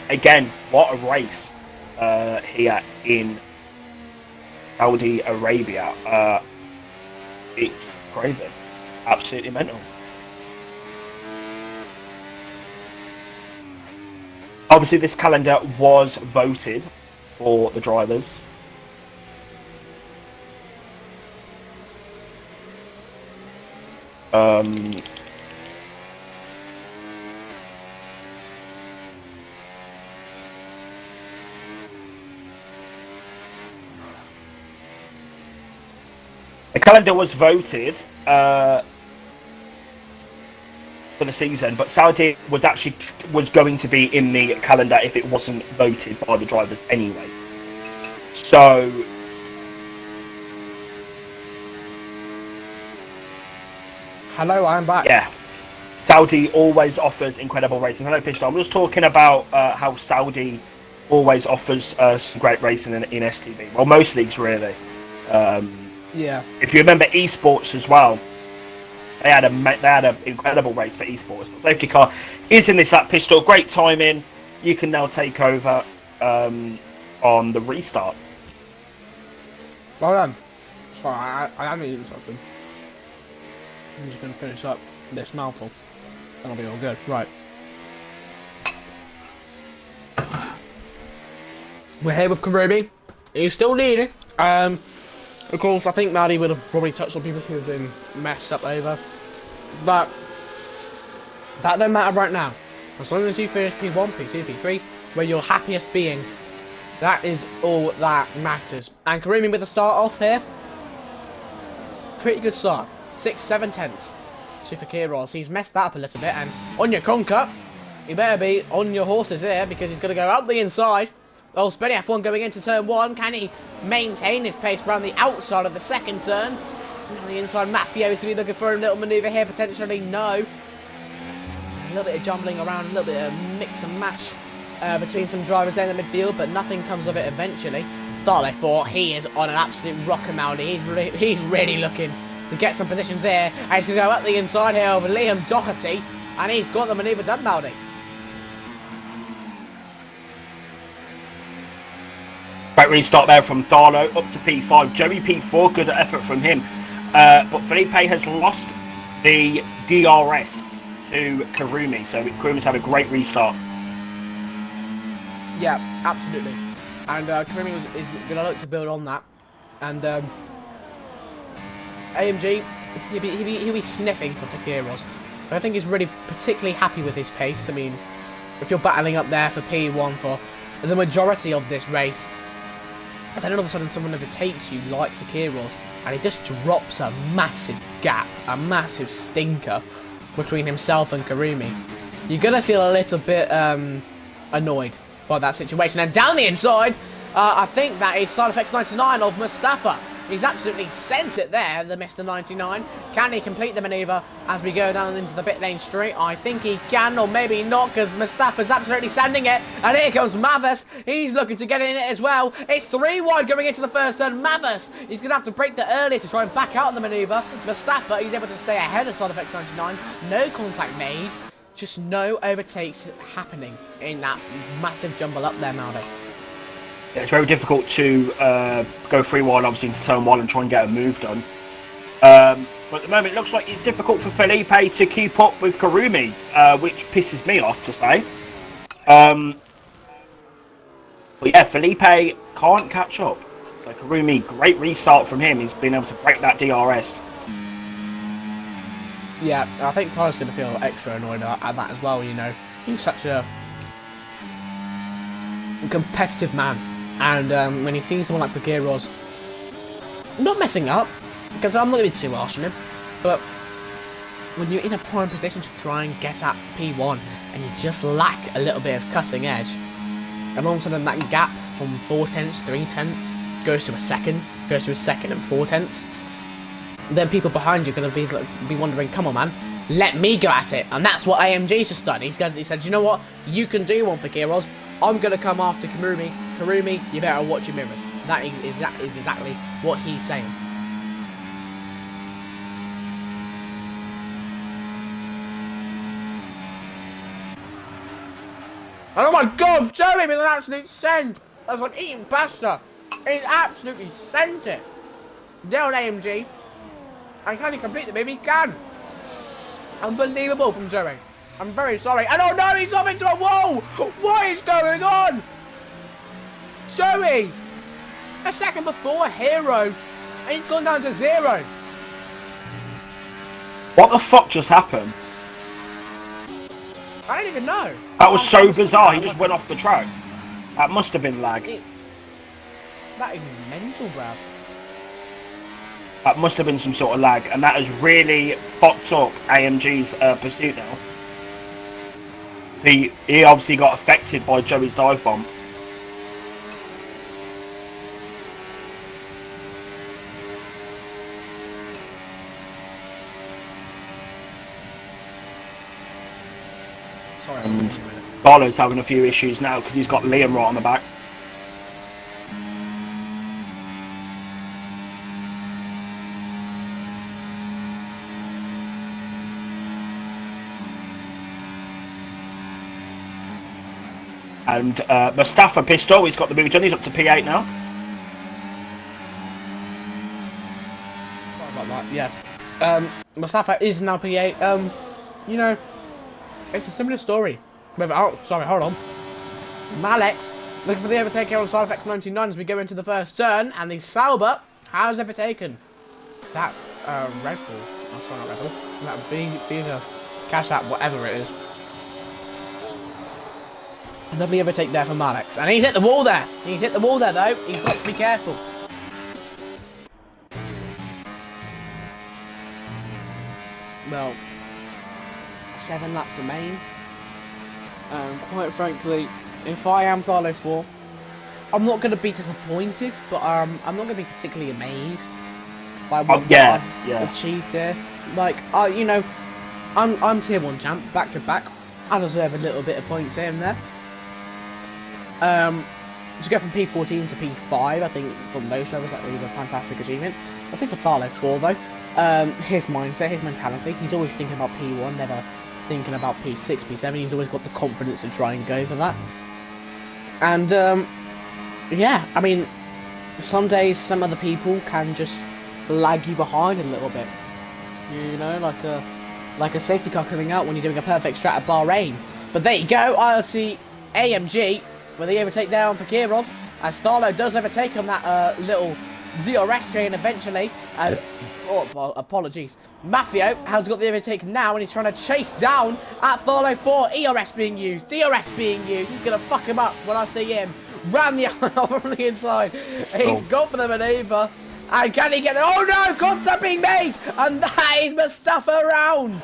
S2: again, what a race here in Saudi Arabia. It's crazy, absolutely mental. Obviously, this calendar was voted for the drivers. The calendar was voted for the season, but Saudi was going to be in the calendar if it wasn't voted by the drivers anyway. So
S1: hello, I'm back.
S2: yeah, Saudi always offers incredible racing. Hello, Pistol. I'm just talking about how Saudi always offers some great racing in STB. Well, most leagues really.
S1: Yeah.
S2: If you remember esports as well, they had an incredible race for esports. The safety car is in this lap, Pistol. Great timing. You can now take over on the restart.
S1: Well done. Sorry, I am eating something. I'm just going to finish up this mouthful. That'll be all good. Right. We're here with Karumi. He's still leading. Of course, I think Maddie would have probably touched on people who have been messed up over. But that don't matter right now. As long as you finish P1, P2, P3, where you're happiest being, that is all that matters. And Karumi with the start off here. Pretty good start. 6-7 tenths to Fakiros. He's messed that up a little bit. And on your conker, you better be on your horses here because he's going to go up the inside. Oh, Spenny F1 going into turn 1. Can he maintain his pace around the outside of the second turn? On the inside, Maffio is going to be looking for a little manoeuvre here. Potentially, no. A little bit of jumbling around, a little bit of mix and match between some drivers there in the midfield, but nothing comes of it eventually. Tharley 4, he is on an absolute rocker, Mounty. He's really looking to get some positions here. And he's going to go up the inside here over Liam Doherty, and he's got the manoeuvre done, Mounty.
S2: Great restart there from Tharlo up to P5. Joey P4, good effort from him. But Felipe has lost the DRS to Karumi, so Karumi's had a great restart.
S1: Yeah, absolutely. And Karumi is going to look to build on that. And AMG, he'll be sniffing for Fakiros. I think he's really particularly happy with his pace. I mean, if you're battling up there for P1 for the majority of this race, and then all of a sudden someone overtakes you like Fakiros, and he just drops a massive gap, a massive stinker between himself and Karumi, you're going to feel a little bit annoyed by that situation. And down the inside, I think that is Side Effects 99 of Mustafa. He's absolutely sent it there, the Mr. 99. Can he complete the manoeuvre as we go down into the pit lane straight? I think he can, or maybe not, because Mustafa's absolutely sending it. And here comes Mathis. He's looking to get in it as well. It's 3 wide going into the first turn. Mathis, he's going to have to break the earlier to try and back out of the manoeuvre. Mustafa, he's able to stay ahead of Side Effects 99. No contact made. Just no overtakes happening in that massive jumble up there, Maldi.
S2: Yeah, it's very difficult to go 3 wide obviously into turn 1 and try and get a move done. But at the moment it looks like it's difficult for Felipe to keep up with Karumi, which pisses me off to say. But yeah, Felipe can't catch up. So Karumi, great restart from him. He's been able to break that DRS.
S1: Yeah, I think Tyler's going to feel extra annoyed at that as well, you know. He's such a competitive man. And when he sees someone like Fakiros not messing up, because I'm not going to be too harsh on him, but when you're in a prime position to try and get at P1 and you just lack a little bit of cutting edge, and all of a sudden that gap from 4 tenths, 3 tenths goes to a second and 4 tenths, then people behind you are going to be wondering, come on man, let me go at it. And that's what AMG's just done. He said, you know what, you can do one for Fakiros. I'm going to come after Karumi. Karumi, you better watch your mirrors. That is exactly what he's saying. Oh my god, Joey with an absolute send! That's like eating pasta! He's absolutely sent it. Down AMG. And can he complete the maybe? He can. Unbelievable from Zoe. I'm very sorry. And oh no, he's off into a wall! What is going on? Zoe! A second before, a hero. And he's gone down to 0.
S2: What the fuck just happened?
S1: I don't even know.
S2: That was so bizarre, he just went off the track. That must have been lag.
S1: That is mental, bruv.
S2: That must have been some sort of lag, and that has really fucked up AMG's pursuit now. He obviously got affected by Joey's dive bomb.
S1: Sorry.
S2: And Barlow's having a few issues now because he's got Liam right on the back. And Mustafa Pistol, he's got the move done, he's up to P8 now.
S1: Sorry about that, yeah. Mustafa is now P8. You know, it's a similar story. Sorry, hold on. Malex looking for the overtake here on side of X99 as we go into the first turn, and the Sauber has overtaken. That's Red Bull. Oh, sorry, not Red Bull. That would be the cash app, whatever it is. A lovely overtake there for Malex. And he's hit the wall there. He's hit the wall there, though. He's got to be careful. Well, 7 laps remain. Quite frankly, if I am Tharlo 4, I'm not going to be disappointed, but I'm not going to be particularly amazed by what I've achieved here. Like, you know, I'm tier 1 champ, back to back. I deserve a little bit of points here and there. To go from P14 to P5, I think for most of us that was a fantastic achievement. I think for Tharlo 4 though, his mindset, his mentality, he's always thinking about P1, never thinking about P6, P7. He's always got the confidence to try and go for that. And yeah, I mean, some days some other people can just lag you behind a little bit. You know, like a safety car coming out when you're doing a perfect strat at Bahrain. But there you go, ILT AMG with the overtake down for Kiros, as Tharlo does overtake on that little DRS train eventually. Oh, apologies. Mafio has got the overtake now and he's trying to chase down at Tharlo 4. ERS being used, DRS being used. He's going to fuck him up when I see him. Ran the aisle from the inside. He's gone for the maneuver. And can he get it? Oh no, contact being made. And that is Mustafa round.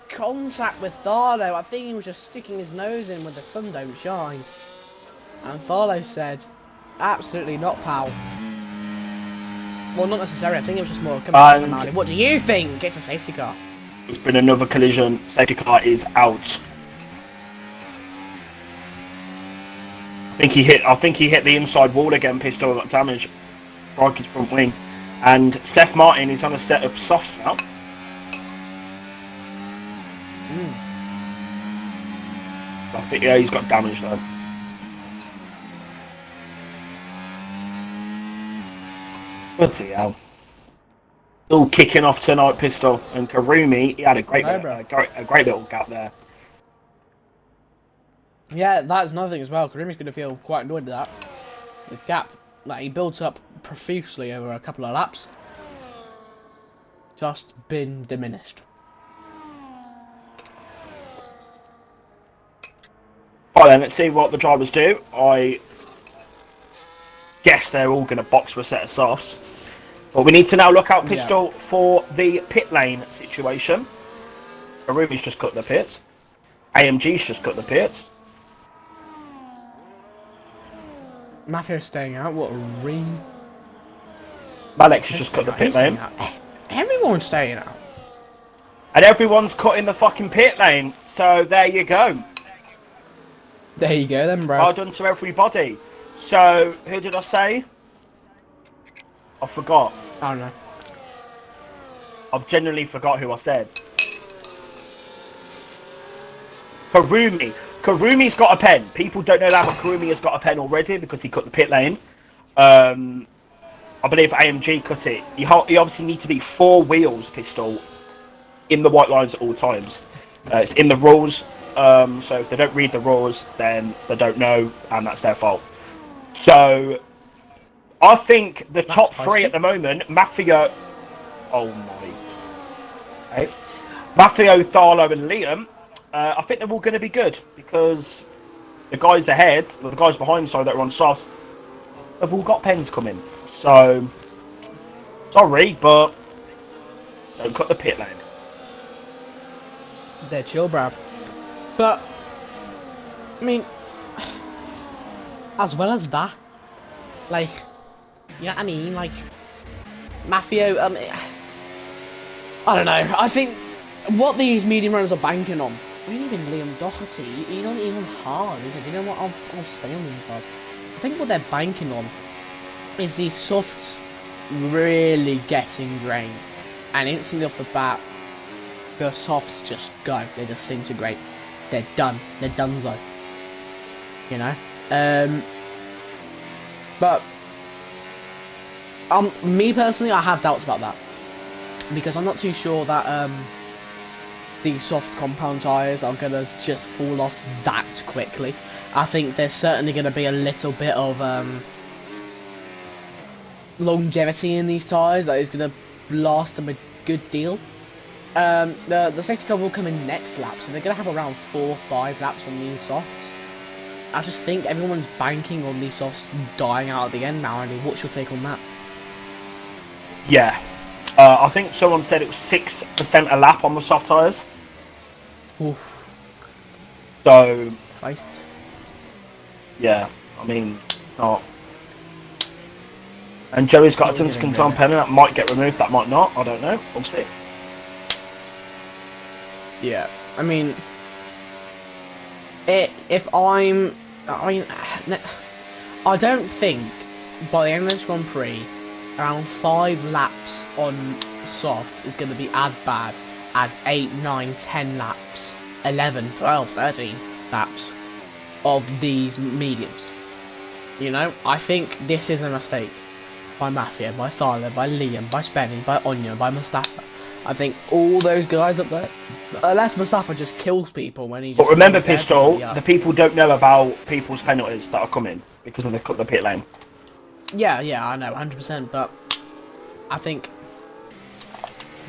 S1: Contact with Tharlo. I think he was just sticking his nose in where the sun don't shine. And Tharlo said, absolutely not, pal. Well, not necessarily. I think it was just more coming from What do you think? It's a safety car.
S2: It's been another collision. Safety car is out. I think he hit the inside wall again. Pistol got damaged. Broke his front wing. And Seth Martin is on a set of softs now. I think, yeah, he's got damage though. Bloody hell. All kicking off tonight, Pistol. And Karumi, he had a great little gap there.
S1: Yeah, that's another thing as well. Karumi's going to feel quite annoyed at that. This gap that he built up profusely over a couple of laps. Just been diminished.
S2: Right then, let's see what the drivers do. I guess they're all going to box for a set of softs. But we need to now look out, Pistol, for the pit lane situation. Arumi's just cut the pits. AMG's just cut the pits.
S1: Mafio's staying out. What a ring.
S2: Malex has just cut the pit lane.
S1: Everyone's staying out.
S2: And everyone's cutting the fucking pit lane. So there you go.
S1: There you go then, bro.
S2: Well done to everybody. So, who did I say? I forgot.
S1: I don't know.
S2: I've genuinely forgot who I said. Karumi. Karumi's got a pen. People don't know that, but Karumi has got a pen already because he cut the pit lane. I believe AMG cut it. You obviously need to be 4 wheels, Pistol, in the white lines at all times. It's in the rules, so if they don't read the rules, then they don't know, and that's their fault. So, I think the top 3 at the moment, Mafia... Oh my... Okay. Mafia, Tharlo and Liam, I think they're all going to be good, because the guys ahead, the guys behind, sorry, that are on softs, have all got pens coming. So, sorry, but don't cut the pit lane.
S1: They're chill, bruv. But, I mean, as well as that, like, you know what I mean? Like, Mafia, I don't know. I think what these medium runners are banking on, I mean, even Liam Doherty, he's on even hard. He said, you know what, I'll stay on these sides. I think what they're banking on is these softs really getting drained, and instantly off the bat, the softs just go. They disintegrate. They're done. They're donezo. You know. But me personally, I have doubts about that, because I'm not too sure that these soft compound tyres are gonna just fall off that quickly. I think there's certainly gonna be a little bit of longevity in these tyres that is gonna last them a good deal. The safety car will come in next lap, so they're gonna have around 4 or 5 laps on these softs. I just think everyone's banking on these softs dying out at the end now. Andy, what's your take on that?
S2: Yeah, I think someone said it was 6% a lap on the soft tyres.
S1: Oof.
S2: So,
S1: Christ.
S2: Yeah, I mean, not. And Joey's got a Tunskin time pen, and that might get removed, that might not. I don't know. We'll see.
S1: Yeah, I mean, I don't think by the end of this Grand Prix, around 5 laps on soft is going to be as bad as 8, 9, 10 laps, 11, 12, 13 laps of these mediums. You know, I think this is a mistake by Mafia, by Tharlo, by Liam, by Spenny, by Anya, by Mustafa. I think all those guys up there, unless Mustafa just kills people when he just...
S2: But remember, Pistol, the people don't know about people's penalties that are coming because of the pit lane.
S1: Yeah, I know, 100%, but I think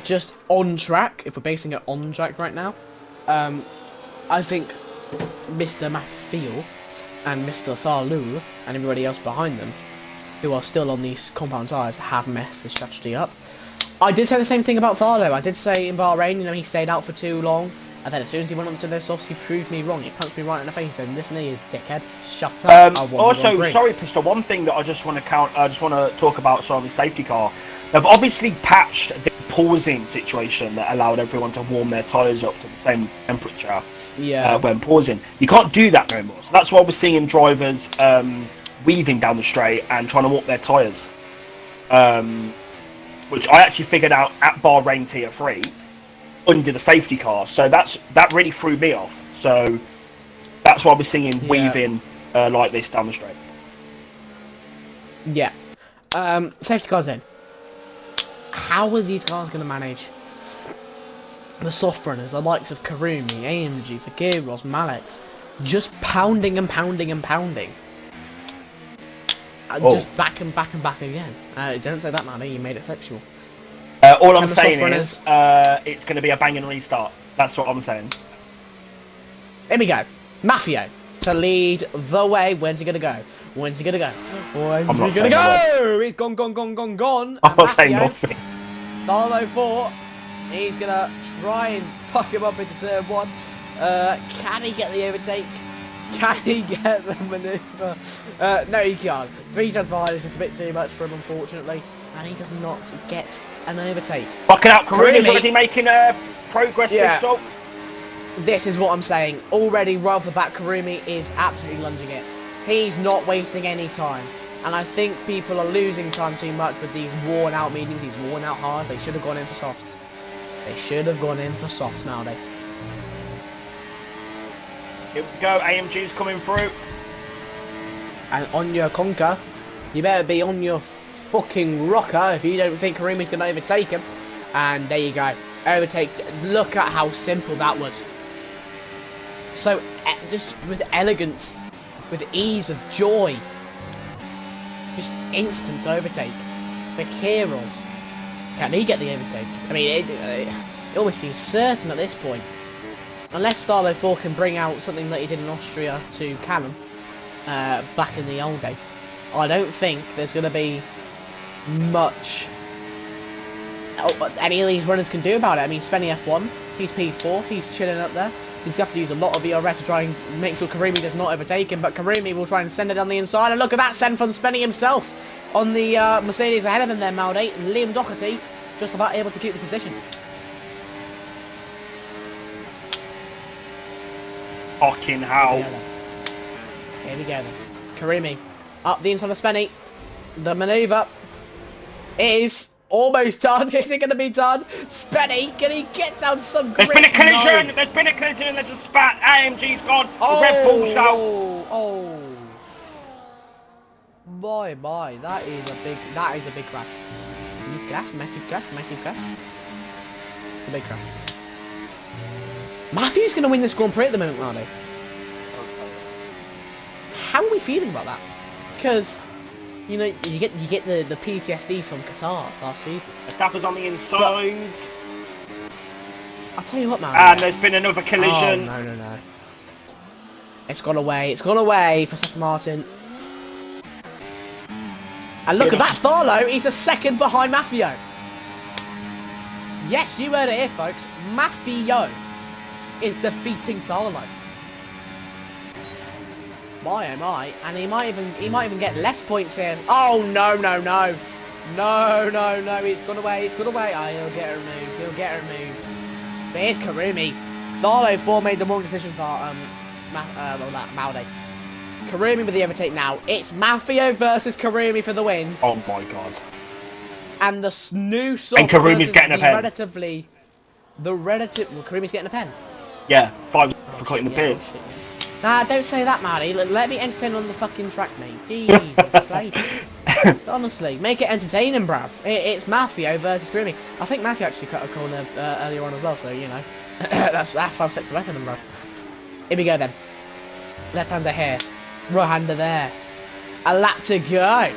S1: just on track, if we're basing it on track right now, I think Mr. Mafia and Mr. Tharlo and everybody else behind them, who are still on these compound tyres, have messed the strategy up. I did say the same thing about Tharlo. I did say in Bahrain, you know, he stayed out for too long, and then as soon as he went onto their softs, he proved me wrong. He punched me right in the face and listen to you, dickhead. Shut up.
S2: Also, sorry, Pistol, one thing that I just want to talk about, sorry, the safety car. They've obviously patched the pausing situation that allowed everyone to warm their tyres up to the same temperature when pausing. You can't do that no more. So that's why we're seeing drivers weaving down the straight and trying to warp their tyres. Which I actually figured out at Bahrain Tier 3 under the safety car. So that really threw me off. So that's why we're seeing weaving like this down the straight.
S1: Yeah. Safety car's in. How are these cars going to manage the soft runners, the likes of Karumi, AMG, Fagiros, Malex, just pounding and pounding and pounding? Just back and back and back again. Don't say that, man. You made it sexual.
S2: All I'm saying is, it's going to be a bang and restart. That's what I'm saying.
S1: Here we go. Mafia to lead the way. When's he going to go? When's he going to go? When's he going to go? He's gone.
S2: I'm not saying nothing.
S1: Tharlo 4. He's going to try and fuck him up into turn 1. Can he get the overtake? Can he get the manoeuvre? No, he can't. 3 times behind is just a bit too much for him, unfortunately. And he does not get an overtake.
S2: Fucking out, Karumi's already making progress.
S1: Yeah. This is what I'm saying. Already, right off the bat, Karumi is absolutely lunging it. He's not wasting any time. And I think people are losing time too much with these worn-out meetings, these worn-out hard. They should have gone in for softs. They should have gone in for softs nowadays.
S2: Here we go. AMG's coming through.
S1: And on your conker, you better be on your fucking rocker if you don't think Karumi's going to overtake him. And there you go. Overtake. Look at how simple that was. So, just with elegance, with ease, with joy. Just instant overtake. For Kiros. Can he get the overtake? I mean, it almost seems certain at this point. Unless Starlo 4 can bring out something that he did in Austria to Cannon. Back in the old days. I don't think there's going to be much any of these runners can do about it. I mean, Spenny F1, he's P4, he's chilling up there. He's going to have to use a lot of ERS to try and make sure Karimi does not overtake him, but Karimi will try and send it down the inside. And look at that send from Spenny himself on the Mercedes ahead of him there, Maldi. And Liam Doherty just about able to keep the position.
S2: Fucking hell.
S1: Here we go then. Karimi up the inside of Spenny. The manoeuvre is almost done. Is it going to be done? Spenny, can he get down some grip?
S2: There's been a collision!
S1: No.
S2: There's been a collision and there's a spat. AMG's gone. The Red Bull's out.
S1: Oh. My, that is a big crash. Massive crash. It's a big crash. Matthew's going to win this Grand Prix at the moment, aren't he? How are we feeling about that? Because, you know, you get the PTSD from Qatar last season.
S2: Verstappen's on the inside.
S1: I'll tell you what, man.
S2: And there's been another collision.
S1: Oh, no. It's gone away for Aston Martin. And look at that, Barlow, he's a second behind Maffio. Yes, you heard it here, folks. Maffio is defeating Barlow. My oh my, and he might even get less points here. Oh no, it's gone away. Oh, he'll get removed. But here's Karumi. Tharlo 4 made the wrong decision for Maldi. Karumi with the overtake now. It's Maffio versus Karumi for the win.
S2: Oh my god.
S1: And the new soft
S2: and Karumi's getting a pen.
S1: Well, Karumi's getting a pen.
S2: Yeah, 5 for cutting the beard.
S1: Nah, don't say that, Marty. Let me entertain on the fucking track, mate. Jesus Christ. Honestly, make it entertaining, bruv. It's Maffio versus Karumi. I think Maffio actually cut a corner earlier on as well, so, you know. that's 5 steps away from them, bruv. Here we go, then. Left-hander here. Right-hander there. A lap to go.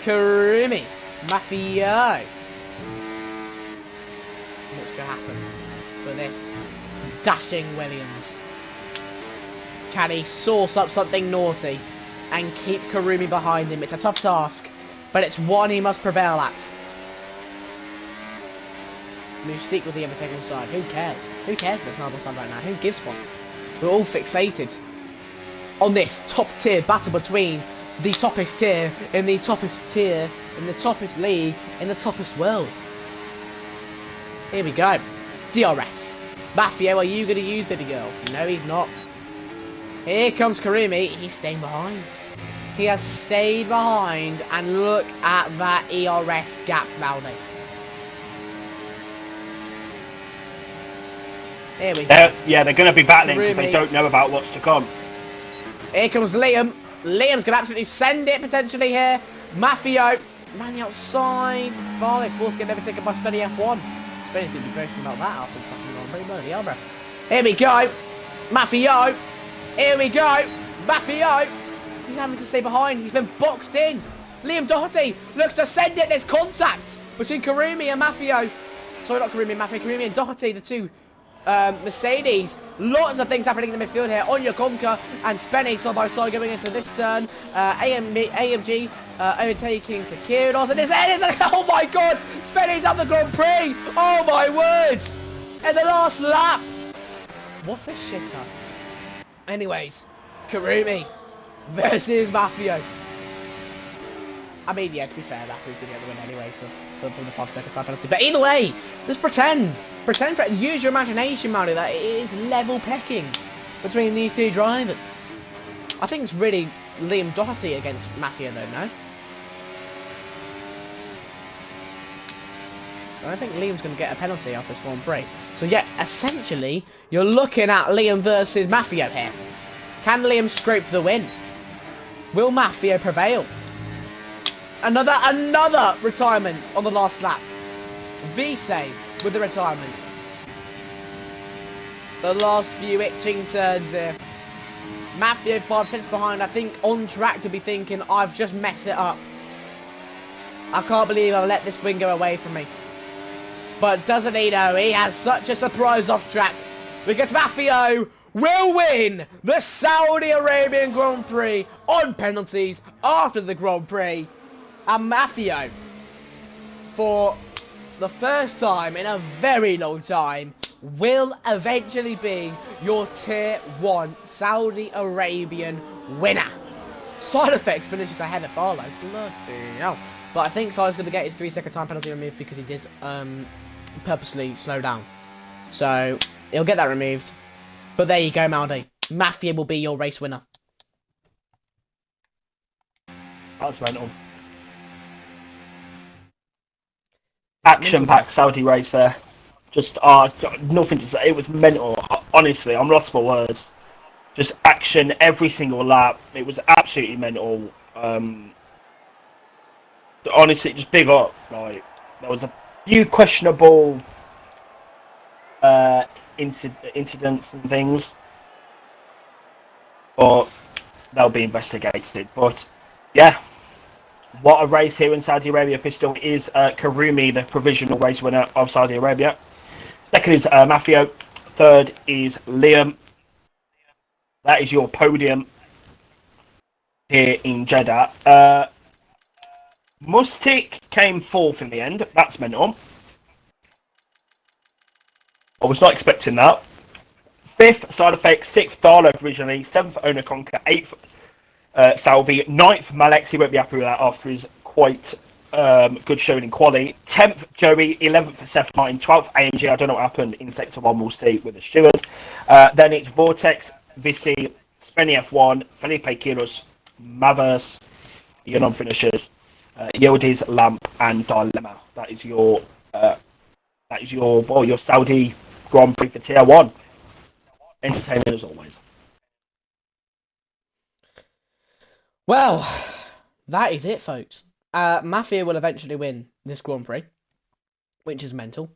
S1: Karumi. Maffio. What's going to happen for this dashing Williams? Can he source up something naughty and keep Karumi behind him? It's a tough task, but it's one he must prevail at. Mystique with the overtaking side. Who cares? Who cares if it's an side right now? Who gives one? We're all fixated on this top tier battle between the toppest tier in the toppest tier in the toppest league in the toppest world. Here we go. DRS. Maffio, are you going to use baby girl? No, he's not. Here comes Karumi. He's staying behind. He has stayed behind, and look at that ERS gap, Maldi. Here we go.
S2: Yeah, they're going to be battling because they don't know about what's to come.
S1: Here comes Liam. Liam's going to absolutely send it potentially here. Maffio, man the outside. Farley force getting overtaken by Spenny F1. Spenny's going to be boasting about that after fucking Grand Prix bloody hell, bro. Here we go. Maffio. Here we go. Maffio. He's having to stay behind. He's been boxed in. Liam Doherty looks to send it. There's contact between Karumi and Maffio. Sorry, not Karumi and Maffio. Karumi and Doherty, the two Mercedes. Lots of things happening in the midfield here. On your conker and Spenny side by side going into this turn. AMG overtaking to Kyrgios. And oh my god! Spenny's up the Grand Prix! Oh my word! In the last lap! What a shitter. Anyways, Karumi versus Maffio. I mean, yeah, to be fair, Maffio's going to get the win anyways for the 5-second time penalty. But either way, just pretend for it. Use your imagination, Mario, that it is level pecking between these two drivers. I think it's really Liam Doherty against Maffio, though, no? I don't think Liam's going to get a penalty off this Grand Prix. So yeah, essentially, you're looking at Liam versus Maffio here. Can Liam scrape the win? Will Maffio prevail? Another retirement on the last lap. V-save with the retirement. The last few itching turns here. Maffio 5 tenths behind, I think on track to be thinking, I've just messed it up. I can't believe I've let this win go away from me. But doesn't he know he has such a surprise off track? Because Maffio will win the Saudi Arabian Grand Prix on penalties after the Grand Prix. And Maffio, for the first time in a very long time, will eventually be your Tier 1 Saudi Arabian winner. Side effects finishes ahead of Barlow. Bloody hell. But I think Farlow's going to get his 3-second time penalty removed because he did purposely slow down. So, he'll get that removed. But there you go, Maldi. Maffio will be your race winner.
S2: That's mental. Action-packed Saudi race there. Just nothing to say. It was mental. Honestly, I'm lost for words. Just action every single lap. It was absolutely mental. Honestly, just big up. Like, there was a few questionable incidents and things, but they'll be investigated. But yeah. What a race here in Saudi Arabia. Pistol is Karumi, the provisional race winner of Saudi Arabia. Second is Maffio. Third is Liam. That is your podium here in Jeddah. Mustik came fourth in the end. That's mental. I was not expecting that. Fifth, Side Effect. Sixth, Darlow provisionally. Seventh, Owner Conquer. Eighth, Salvi. Ninth, Malex. He won't be happy with that after his quite good showing in quali. 10th, Joey. 11th, Seth Martin. 12th, AMG. I don't know what happened in Sector 1. We'll see with the stewards. Then it's Vortex, Visi, Spenny F1, Felipe Kilos, Mavers, your non-finishers, Yildiz, Lamp, and Dilemma. That is your your Saudi Grand Prix for Tier 1. Entertaining as always.
S1: Well, that is it, folks. Maffio will eventually win this Grand Prix, which is mental.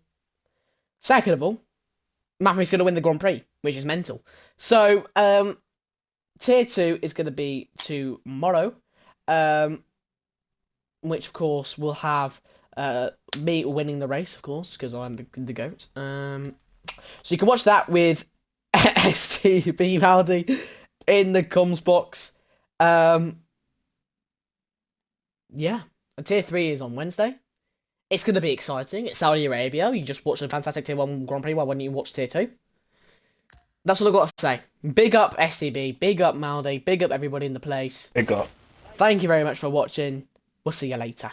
S1: Second of all, Maffio's going to win the Grand Prix, which is mental. So, Tier 2 is going to be tomorrow, which, of course, will have me winning the race, of course, because I'm the GOAT. So you can watch that with STB Maldi in the comms box. Yeah, and Tier 3 is on Wednesday. It's going to be exciting. It's Saudi Arabia. You just watched a fantastic Tier 1 Grand Prix. Why wouldn't you watch Tier 2? That's all I've got to say. Big up SCB, big up Maldi, big up everybody in the place.
S2: Big up.
S1: Thank you very much for watching. We'll see you later.